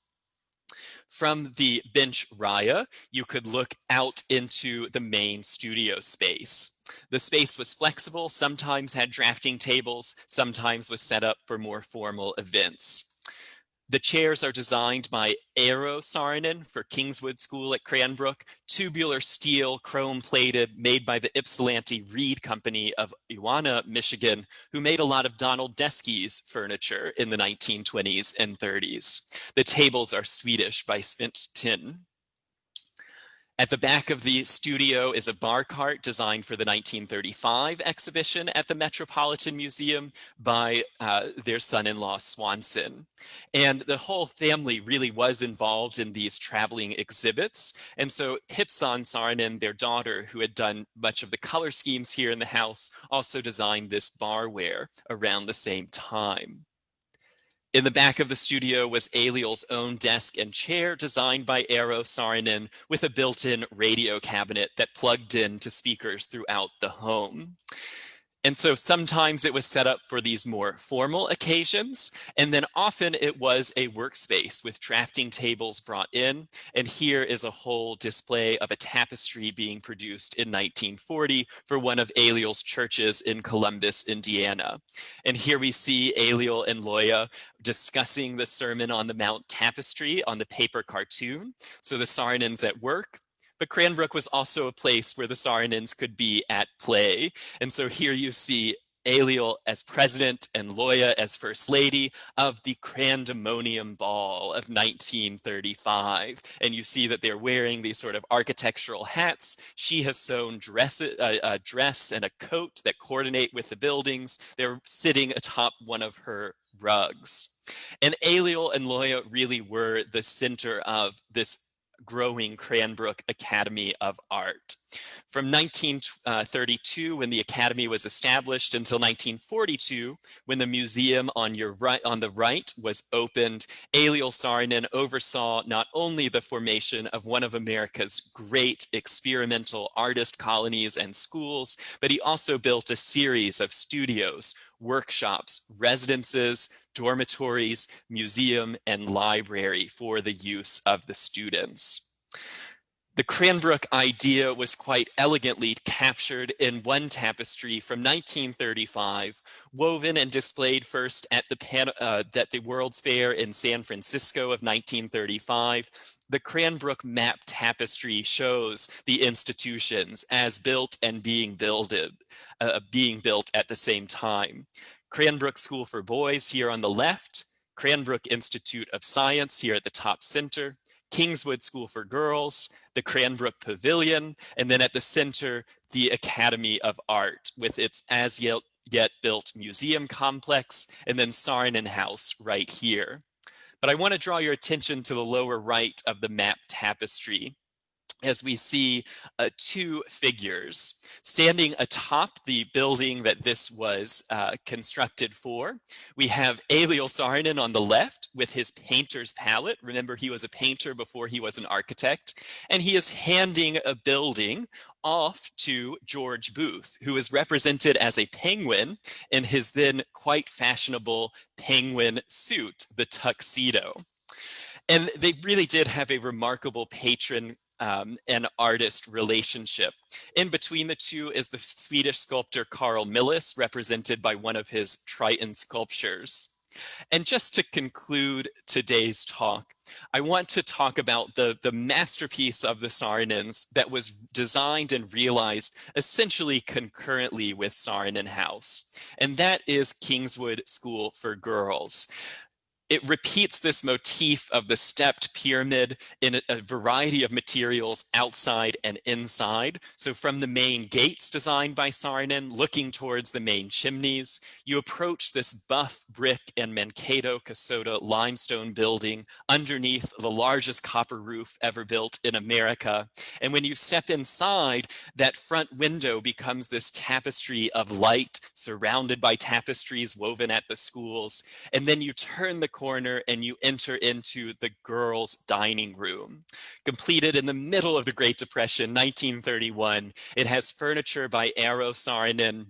From the bench raya, you could look out into the main studio space. The space was flexible, sometimes had drafting tables, sometimes was set up for more formal events. The chairs are designed by Eero Saarinen for Kingswood School at Cranbrook, tubular steel, chrome-plated, made by the Ypsilanti Reed Company of Iowa, Michigan, who made a lot of Donald Deskey's furniture in the 1920s and 30s. The tables are Swedish by spent tin. At the back of the studio is a bar cart designed for the 1935 exhibition at the Metropolitan Museum by their son-in-law Swanson. And the whole family really was involved in these traveling exhibits. And so Hipson Saarinen, their daughter, who had done much of the color schemes here in the house, also designed this barware around the same time. In the back of the studio was Eliel's own desk and chair designed by Eero Saarinen with a built-in radio cabinet that plugged in to speakers throughout the home. And so sometimes it was set up for these more formal occasions, and then often it was a workspace with drafting tables brought in. And here is a whole display of a tapestry being produced in 1940 for one of Eliel's churches in Columbus, Indiana. And here we see Eliel and Loya discussing the Sermon on the Mount tapestry on the paper cartoon. So the Saarinens at work. But Cranbrook was also a place where the Saarinens could be at play. And so here you see Eliel as president and Loya as first lady of the Crandemonium Ball of 1935. And you see that they're wearing these sort of architectural hats. She has sewn a dress and a coat that coordinate with the buildings. They're sitting atop one of her rugs. And Eliel and Loya really were the center of this growing Cranbrook Academy of Art. From 1932, when the Academy was established, until 1942, when the museum on the right was opened, Eliel Saarinen oversaw not only the formation of one of America's great experimental artist colonies and schools, but he also built a series of studios, workshops, residences, dormitories, museum, and library for the use of the students. The Cranbrook idea was quite elegantly captured in one tapestry from 1935, woven and displayed first at the World's Fair in San Francisco of 1935. The Cranbrook map tapestry shows the institutions as built and being built at the same time. Cranbrook School for Boys here on the left, Cranbrook Institute of Science here at the top center, Kingswood School for Girls, the Cranbrook Pavilion, and then at the center, the Academy of Art with its as yet built museum complex, and then Saarinen House right here. But I want to draw your attention to the lower right of the map tapestry, as we see two figures standing atop the building that this was constructed for. We have Eliel Saarinen on the left with his painter's palette. Remember, he was a painter before he was an architect, and he is handing a building off to George Booth, who is represented as a penguin in his then quite fashionable penguin suit, the tuxedo. And they really did have a remarkable patron and artist relationship. In between the two is the Swedish sculptor Carl Millis, represented by one of his Triton sculptures. And just to conclude today's talk, I want to talk about the masterpiece of the Saarinens that was designed and realized essentially concurrently with Saarinen House, and that is Kingswood School for Girls. it repeats this motif of the stepped pyramid in a variety of materials outside and inside. So from the main gates designed by Saarinen, looking towards the main chimneys, you approach this buff brick and Mankato Kasota limestone building underneath the largest copper roof ever built in America. And when you step inside, that front window becomes this tapestry of light surrounded by tapestries woven at the schools. And then you turn the corner and you enter into the girls' dining room. Completed in the middle of the Great Depression, 1931, it has furniture by Eero Saarinen.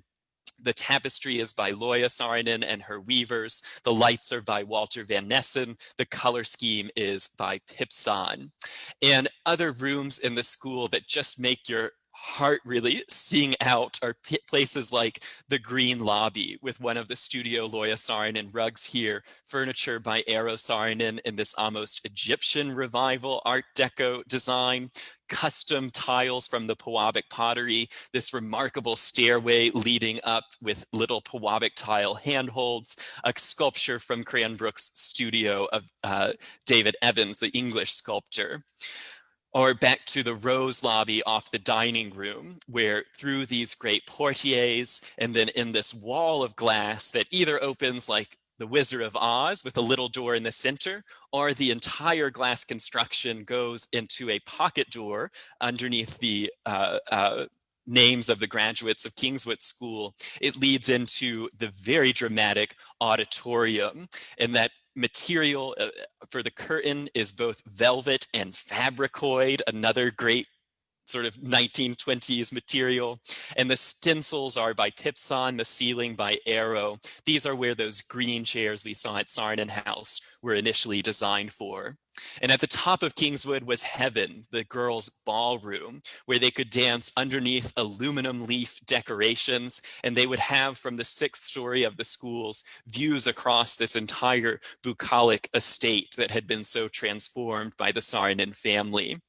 The tapestry is by Loja Saarinen and her weavers. The lights are by Walter van Nessen. The color scheme is by Pipsan. And other rooms in the school that just make your heart really sing out are places like the Green Lobby with one of the Studio Loja Saarinen rugs here, furniture by Eero Saarinen in this almost Egyptian revival Art Deco design, custom tiles from the Pewabic pottery, this remarkable stairway leading up with little Pewabic tile handholds, a sculpture from Cranbrook's studio of David Evans, the English sculptor. Or back to the Rose Lobby off the dining room, where through these great portieres and then in this wall of glass that either opens like the Wizard of Oz with a little door in the center, or the entire glass construction goes into a pocket door underneath the names of the graduates of Kingswood School. It leads into the very dramatic auditorium, and that material for the curtain is both velvet and fabricoid, another great sort of 1920s material. And the stencils are by Pipsan, the ceiling by Eero. These are where those green chairs we saw at Saarinen House were initially designed for. And at the top of Kingswood was Heaven, the girls' ballroom, where they could dance underneath aluminum leaf decorations, and they would have from the 6th story of the schools views across this entire bucolic estate that had been so transformed by the Saarinen family.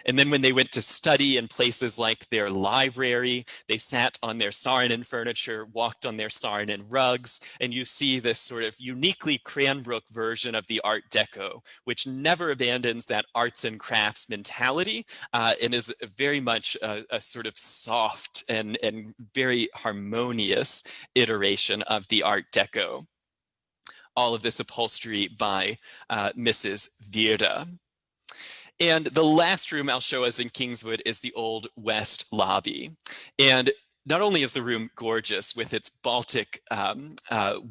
And then when they went to study in places like their library, they sat on their Saarinen furniture, walked on their Saarinen rugs, and you see this sort of uniquely Cranbrook version of the Art Deco, which never abandons that arts and crafts mentality and is very much a sort of soft and very harmonious iteration of the Art Deco. All of this upholstery by Mrs. Virda. And the last room I'll show us in Kingswood is the Old West Lobby. And not only is the room gorgeous with its Baltic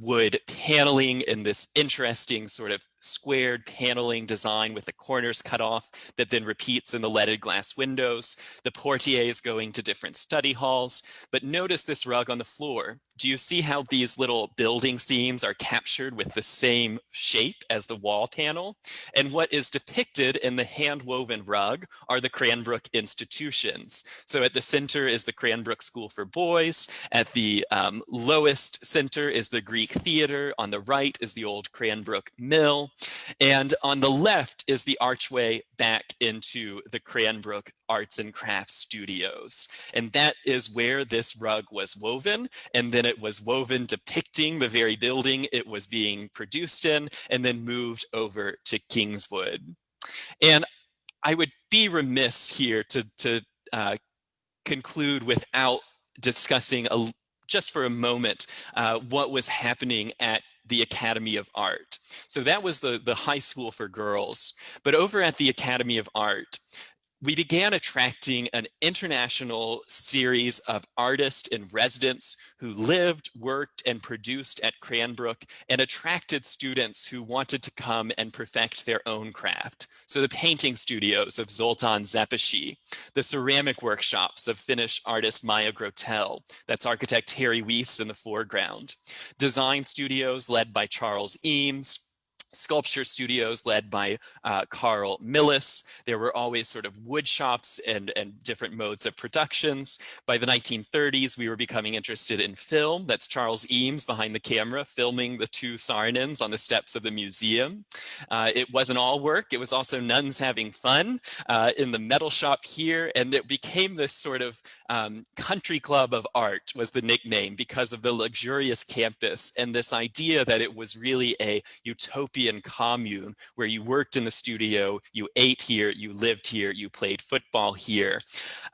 wood paneling and this interesting sort of squared paneling design with the corners cut off that then repeats in the leaded glass windows, the portières going to different study halls, but notice this rug on the floor. Do you see how these little building seams are captured with the same shape as the wall panel? And what is depicted in the hand-woven rug are the Cranbrook institutions. So at the center is the Cranbrook School for Boys. At the lowest center is the Greek Theater. On the right is the old Cranbrook Mill. And on the left is the archway back into the Cranbrook Arts and Crafts Studios. And that is where this rug was woven. And then it was woven depicting the very building it was being produced in, and then moved over to Kingswood. And I would be remiss here to conclude without discussing just for a moment what was happening at the Academy of Art. So that was the high school for girls. But over at the Academy of Art, we began attracting an international series of artists in residence who lived, worked, and produced at Cranbrook, and attracted students who wanted to come and perfect their own craft. So the painting studios of Zoltán Szepesi, the ceramic workshops of Finnish artist Maija Grotel, that's architect Harry Weiss in the foreground, design studios led by Charles Eames, sculpture studios led by Carl Millis. There were always sort of wood shops and different modes of productions. By the 1930s, we were becoming interested in film. That's Charles Eames behind the camera, filming the two Saarinens on the steps of the museum. It wasn't all work. It was also nuns having fun in the metal shop here. And it became this sort of country club of art was the nickname because of the luxurious campus and this idea that it was really a utopian European commune where you worked in the studio, you ate here, you lived here, you played football here,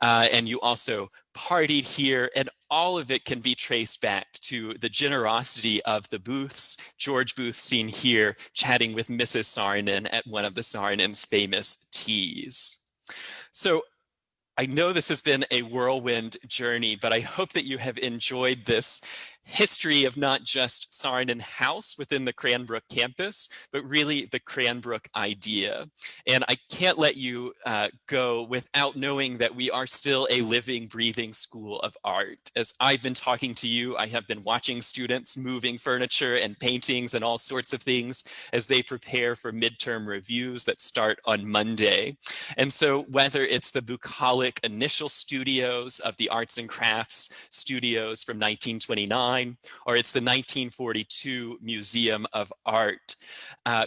and you also partied here, and all of it can be traced back to the generosity of the Booths. George Booth seen here chatting with Mrs. Saarinen at one of the Saarinen's famous teas. So I know this has been a whirlwind journey, but I hope that you have enjoyed this history of not just Saarinen House within the Cranbrook campus, but really the Cranbrook idea. And I can't let you go without knowing that we are still a living, breathing school of art. As I've been talking to you, I have been watching students moving furniture and paintings and all sorts of things as they prepare for midterm reviews that start on Monday. And so whether it's the bucolic initial studios of the arts and crafts studios from 1929, or it's the 1942 Museum of Art,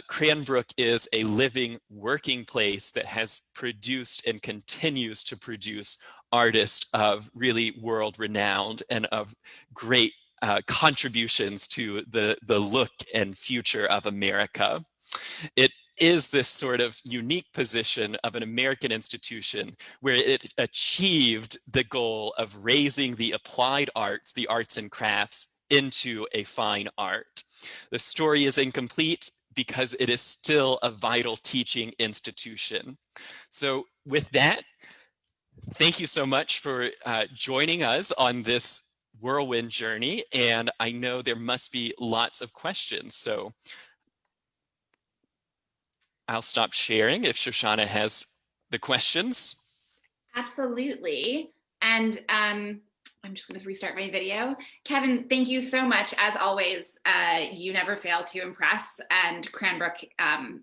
Cranbrook is a living, working place that has produced and continues to produce artists of really world-renowned and of great contributions to the look and future of America. It is this sort of unique position of an American institution where it achieved the goal of raising the applied arts, the arts and crafts, into a fine art. The story is incomplete because it is still a vital teaching institution. So with that, thank you so much for joining us on this whirlwind journey. And I know there must be lots of questions. So I'll stop sharing if Shoshana has the questions. Absolutely. And I'm just going to restart my video. Kevin, thank you so much. As always, you never fail to impress. And Cranbrook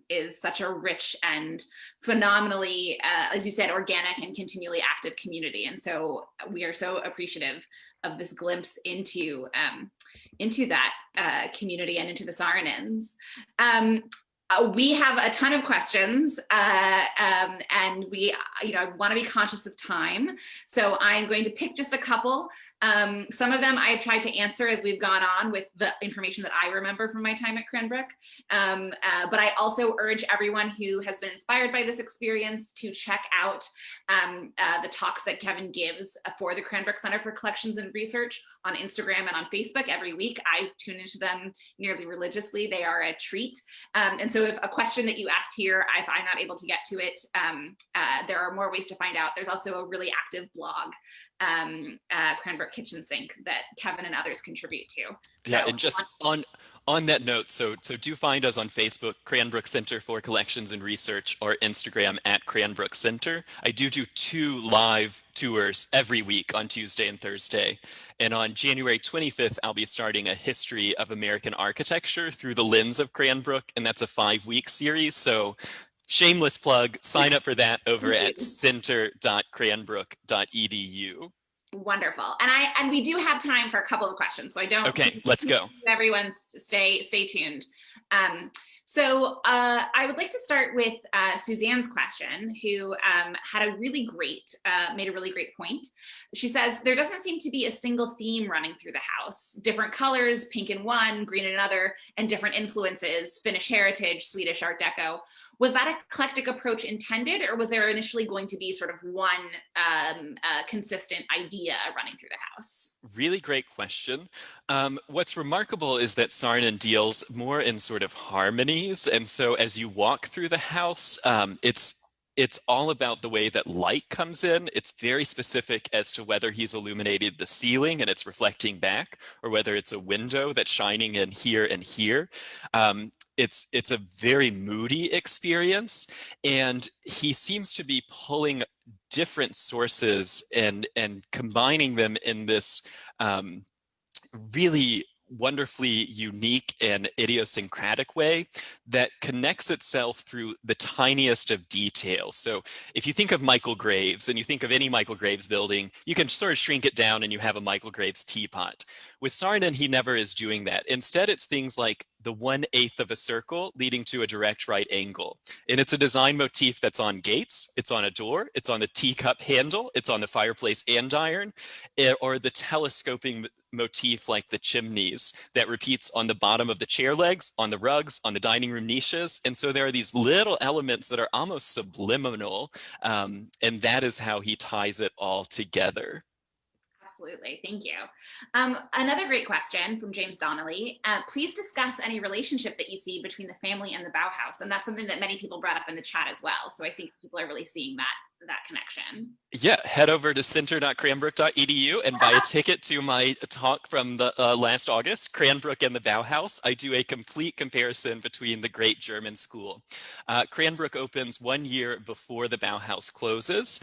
is such a rich and phenomenally, as you said, organic and continually active community. And so we are so appreciative of this glimpse into that community and into the Saarinens. We have a ton of questions, and we, want to be conscious of time. So I'm going to pick just a couple. Some of them I've tried to answer as we've gone on with the information that I remember from my time at Cranbrook. But I also urge everyone who has been inspired by this experience to check out the talks that Kevin gives for the Cranbrook Center for Collections and Research on Instagram and on Facebook every week. I tune into them nearly religiously. They are a treat. And so if a question that you asked here, if I'm not able to get to it, there are more ways to find out. There's also a really active blog, Cranbrook Kitchen Sink, that Kevin and others contribute to. Yeah, so, and just on that note, so do find us on Facebook, Cranbrook Center for Collections and Research, or Instagram at Cranbrook Center. I do 2 live tours every week on Tuesday and Thursday. And on January 25th, I'll be starting a history of American architecture through the lens of Cranbrook, and that's a 5-week series. So shameless plug, sign up for that over at center.cranbrook.edu. Wonderful. And we do have time for a couple of questions, so I don't. Okay, let's go. Everyone stay tuned. So I would like to start with Suzanne's question, who had a really great, made a really great point. She says, there doesn't seem to be a single theme running through the house. Different colors, pink in one, green in another, and different influences, Finnish heritage, Swedish Art Deco. Was that eclectic approach intended, or was there initially going to be sort of one consistent idea running through the house? Really great question. What's remarkable is that Saarinen deals more in sort of harmonies. And so as you walk through the house, it's all about the way that light comes in. It's very specific as to whether he's illuminated the ceiling and it's reflecting back, or whether it's a window that's shining in here and here. It's a very moody experience, and he seems to be pulling different sources and combining them in this really wonderfully unique and idiosyncratic way that connects itself through the tiniest of details. So if you think of Michael Graves and you think of any Michael Graves building, you can sort of shrink it down and you have a Michael Graves teapot. With Saarinen, he never is doing that. Instead, it's things like the 1/8 of a circle leading to a direct right angle. And it's a design motif that's on gates, it's on a door, it's on the teacup handle, it's on the fireplace andiron, or the telescoping motif like the chimneys that repeats on the bottom of the chair legs, on the rugs, on the dining room niches. And so there are these little elements that are almost subliminal, and that is how he ties it all together. Absolutely. Thank you. Another great question from James Donnelly. Please discuss any relationship that you see between the family and the Bauhaus. And that's something that many people brought up in the chat as well. So I think people are really seeing that connection. Yeah, head over to center.cranbrook.edu and buy a ticket to my talk from the last August, Cranbrook and the Bauhaus. I do a complete comparison between the great German school. Cranbrook opens 1 year before the Bauhaus closes.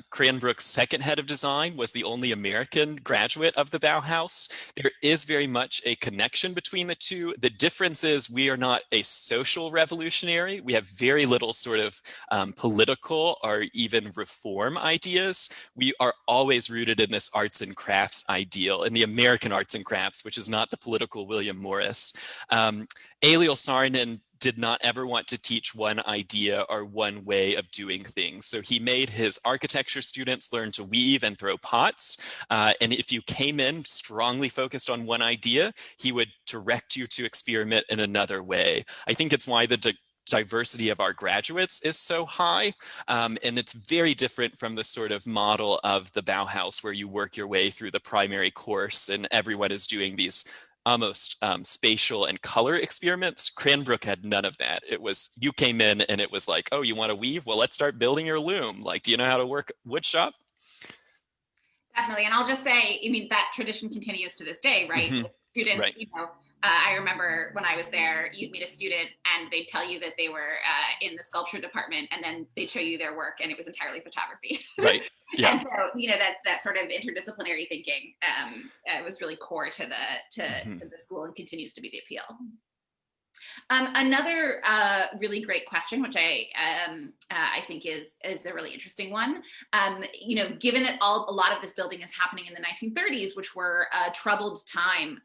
Cranbrook's second head of design was the only American graduate of the Bauhaus. There is very much a connection between the two. The difference is we are not a social revolutionary. We have very little sort of political or even reform ideas. We are always rooted in this arts and crafts ideal, in the American arts and crafts, which is not the political William Morris. Eliel Saarinen did not ever want to teach one idea or one way of doing things. So he made his architecture students learn to weave and throw pots. And if you came in strongly focused on one idea, he would direct you to experiment in another way. I think it's why the diversity of our graduates is so high. And it's very different from the sort of model of the Bauhaus where you work your way through the primary course and everyone is doing these almost spatial and color experiments. Cranbrook had none of that. It was, you came in and it was like, oh, you want to weave? Well, let's start building your loom. Like, do you know how to work wood shop? Definitely. And I'll just say, I mean, that tradition continues to this day, right? Mm-hmm. Students, right. You know, I remember when I was there, you'd meet a student and they'd tell you that they were in the sculpture department, and then they'd show you their work and it was entirely photography. Right. Yeah. And so, you know, that sort of interdisciplinary thinking was really core to the school and continues to be the appeal. Another really great question, which I think is a really interesting one. You know, given that a lot of this building is happening in the 1930s, which were a troubled time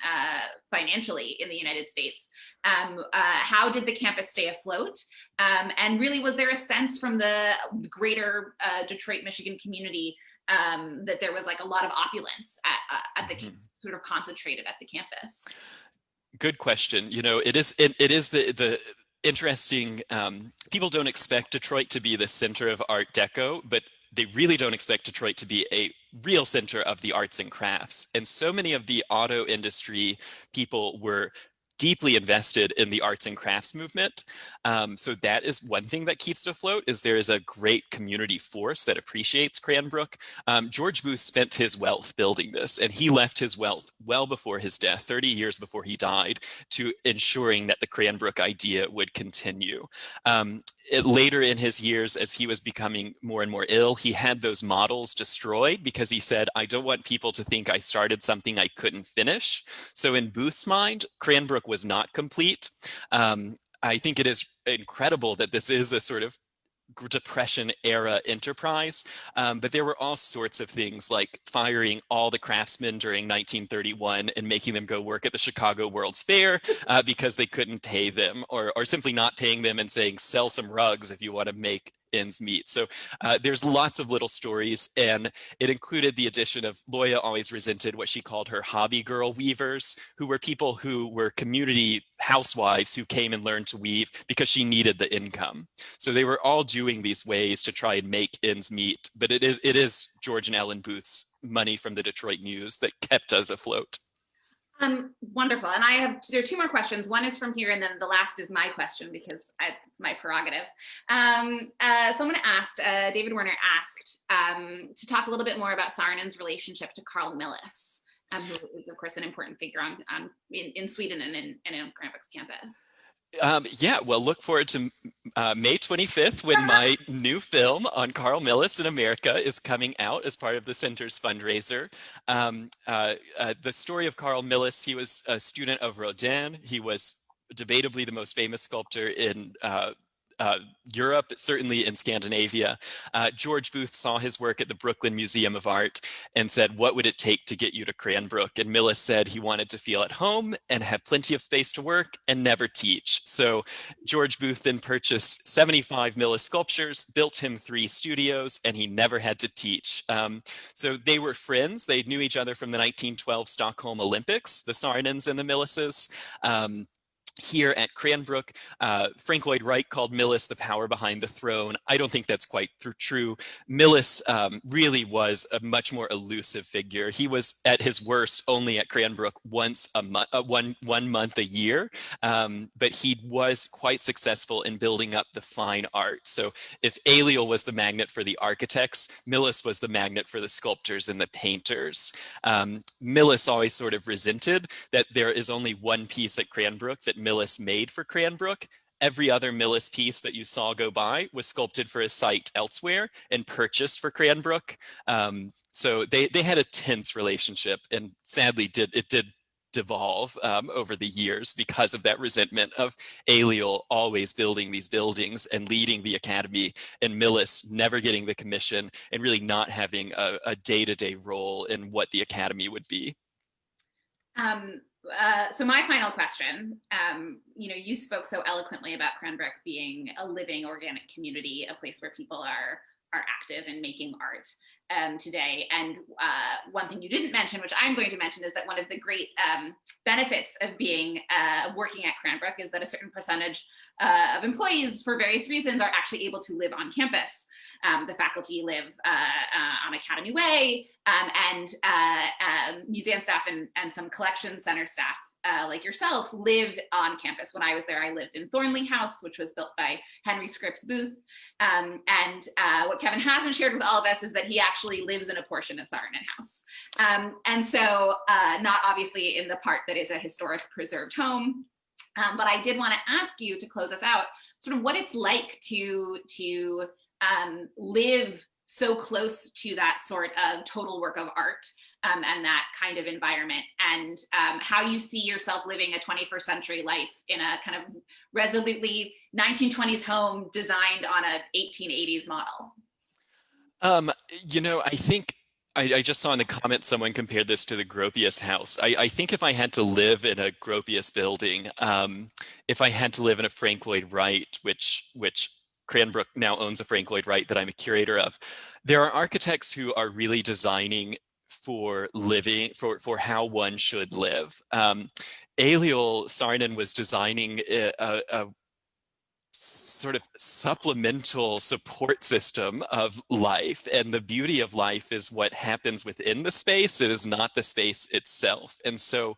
financially in the United States, how did the campus stay afloat? And really, was there a sense from the greater Detroit, Michigan community that there was like a lot of opulence at the sort of concentrated at the campus? Good question. You know, it is the interesting, people don't expect Detroit to be the center of Art Deco, but they really don't expect Detroit to be a real center of the arts and crafts. And so many of the auto industry people were deeply invested in the arts and crafts movement. So that is one thing that keeps it afloat, is there is a great community force that appreciates Cranbrook. George Booth spent his wealth building this, and he left his wealth well before his death, 30 years before he died, to ensuring that the Cranbrook idea would continue. Later in his years, as he was becoming more and more ill, he had those models destroyed because he said, I don't want people to think I started something I couldn't finish. So in Booth's mind, Cranbrook was not complete. I think it is incredible that this is a sort of Depression era enterprise, but there were all sorts of things like firing all the craftsmen during 1931 and making them go work at the Chicago World's Fair because they couldn't pay them, or simply not paying them and saying, sell some rugs if you want to make ends meet. So there's lots of little stories, and it included the addition of, Loya always resented what she called her hobby girl weavers, who were people who were community housewives who came and learned to weave because she needed the income. So they were all doing these ways to try and make ends meet, but it is George and Ellen Booth's money from the Detroit News that kept us afloat. Wonderful. And there are two more questions. One is from here, and then the last is my question because it's my prerogative. Someone asked, David Werner asked, to talk a little bit more about Saarinen's relationship to Carl Millis, who is, of course, an important figure in Sweden and in Cranbrook's campus. Yeah, well, look forward to May 25th when my new film on Carl Millis in America is coming out as part of the Center's fundraiser. The story of Carl Millis, he was a student of Rodin. He was debatably the most famous sculptor in Europe, certainly in Scandinavia. George Booth saw his work at the Brooklyn Museum of Art and said, what would it take to get you to Cranbrook? And Millis said he wanted to feel at home and have plenty of space to work and never teach. So George Booth then purchased 75 Millis sculptures, built him 3 studios, and he never had to teach. So they were friends. They knew each other from the 1912 Stockholm Olympics, the Saarinens and the Millises. Here at Cranbrook, Frank Lloyd Wright called Millis the power behind the throne. I don't think that's quite true. Millis really was a much more elusive figure. He was at his worst only at Cranbrook once a month, one month a year, but he was quite successful in building up the fine art. So if Eliel was the magnet for the architects, Millis was the magnet for the sculptors and the painters. Millis always sort of resented that there is only one piece at Cranbrook that Millis made for Cranbrook. Every other Millis piece that you saw go by was sculpted for a site elsewhere and purchased for Cranbrook. So they had a tense relationship, and sadly it did devolve over the years because of that resentment of Eliel always building these buildings and leading the academy, and Millis never getting the commission and really not having a day-to-day role in what the academy would be. So my final question, you spoke so eloquently about Cranbrook being a living organic community, a place where people are active and making art today. And one thing you didn't mention, which I'm going to mention, is that one of the great benefits of being working at Cranbrook is that a certain percentage of employees, for various reasons, are actually able to live on campus. The faculty live on Academy Way, and museum staff and some collection center staff like yourself live on campus. When I was there, I lived in Thornley House, which was built by Henry Scripps Booth. And what Kevin hasn't shared with all of us is that he actually lives in a portion of Saarinen House. And so not obviously in the part that is a historic preserved home, but I did want to ask you to close us out, sort of what it's like to live so close to that sort of total work of art and that kind of environment, and how you see yourself living a 21st century life in a kind of resolutely 1920s home designed on a 1880s model. I think I just saw in the comments someone compared this to the Gropius house. I think if I had to live in a Gropius building, if I had to live in a Frank Lloyd Wright, which Cranbrook now owns a Frank Lloyd Wright that I'm a curator of, there are architects who are really designing for living, for how one should live. Eliel Saarinen was designing a sort of supplemental support system of life, and the beauty of life is what happens within the space. It is not the space itself. And so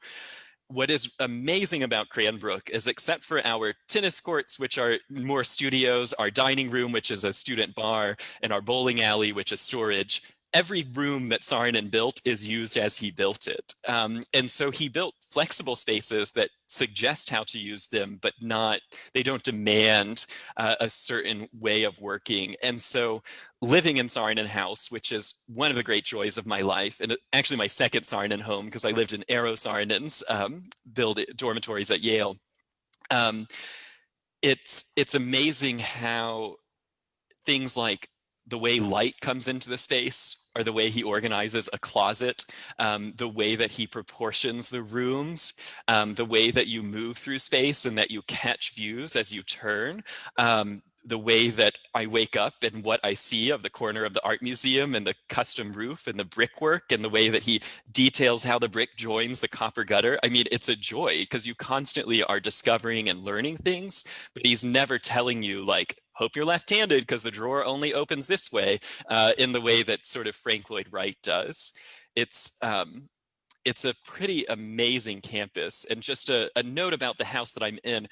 what is amazing about Cranbrook is, except for our tennis courts, which are more studios, our dining room, which is a student bar, and our bowling alley, which is storage, every room that Saarinen built is used as he built it. And so he built flexible spaces that suggest how to use them, but they don't demand a certain way of working. And so living in Saarinen House, which is one of the great joys of my life, and actually my second Saarinen home, because I lived in Eero Saarinen's dormitories at Yale. It's amazing how things like the way light comes into the space, or the way he organizes a closet, the way that he proportions the rooms, the way that you move through space and that you catch views as you turn, the way that I wake up and what I see of the corner of the art museum and the custom roof and the brickwork, and the way that he details how the brick joins the copper gutter. I mean, it's a joy because you constantly are discovering and learning things, but he's never telling you, like, hope you're left-handed because the drawer only opens this way, in the way that sort of Frank Lloyd Wright does. It's a pretty amazing campus. And just a note about the house that I'm in,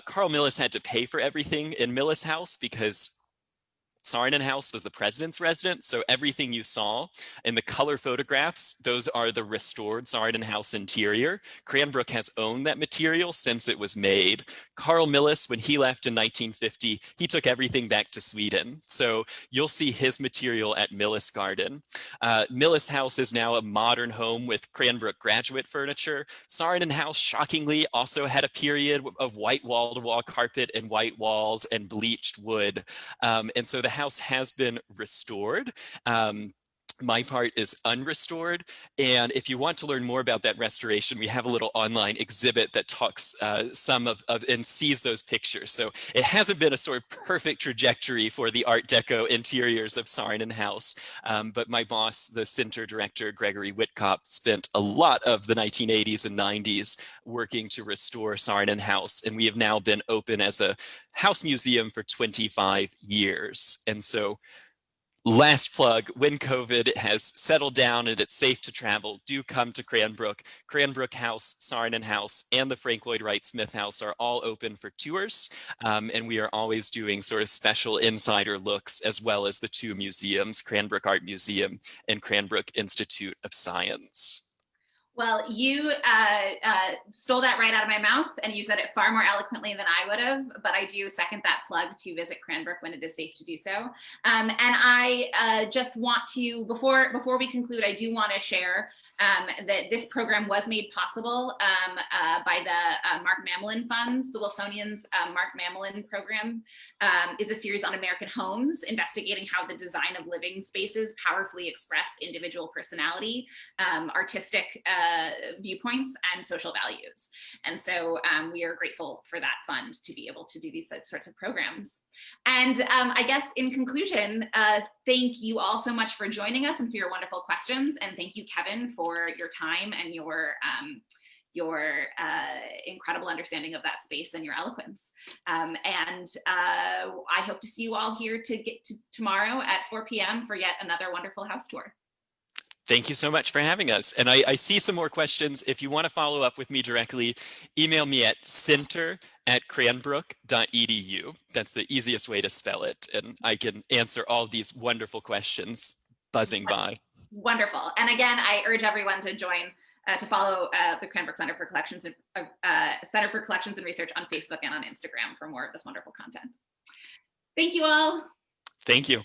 Carl Millis had to pay for everything in Millis House because Saarinen House was the president's residence, so everything you saw in the color photographs, those are the restored Saarinen House interior. Cranbrook has owned that material since it was made. Carl Millis, when he left in 1950, he took everything back to Sweden. So you'll see his material at Millis Garden. Millis House is now a modern home with Cranbrook graduate furniture. Saarinen House, shockingly, also had a period of white wall-to-wall carpet and white walls and bleached wood. And so the house has been restored. My part is unrestored. And if you want to learn more about that restoration, we have a little online exhibit that talks some of and sees those pictures. So it hasn't been a sort of perfect trajectory for the Art Deco interiors of Saarinen House. But my boss, the center director, Gregory Whitkop, spent a lot of the 1980s and 90s working to restore Saarinen House. And we have now been open as a house museum for 25 years. And so last plug, when COVID has settled down and it's safe to travel, do come to Cranbrook. Cranbrook House, Saarinen House, and the Frank Lloyd Wright Smith House are all open for tours. And we are always doing sort of special insider looks, as well as the two museums, Cranbrook Art Museum and Cranbrook Institute of Science. Well, you stole that right out of my mouth, and you said it far more eloquently than I would have, but I do second that plug to visit Cranbrook when it is safe to do so. And I just want to, before we conclude, I do want to share that this program was made possible by the Mark Mamolen funds. The Wolfsonian's Mark Mamolen program is a series on American homes, investigating how the design of living spaces powerfully express individual personality, artistic viewpoints, and social values. And so we are grateful for that fund to be able to do these sorts of programs. And I guess in conclusion, thank you all so much for joining us and for your wonderful questions. And thank you, Kevin, for your time and your incredible understanding of that space and your eloquence. And I hope to see you all here tomorrow at 4 p.m. for yet another wonderful house tour. Thank you so much for having us. And I see some more questions. If you want to follow up with me directly, email me at center@cranbrook.edu. That's the easiest way to spell it. And I can answer all these wonderful questions buzzing by. Wonderful. And again, I urge everyone to join, to follow the Cranbrook Center for Collections and Research on Facebook and on Instagram for more of this wonderful content. Thank you all. Thank you.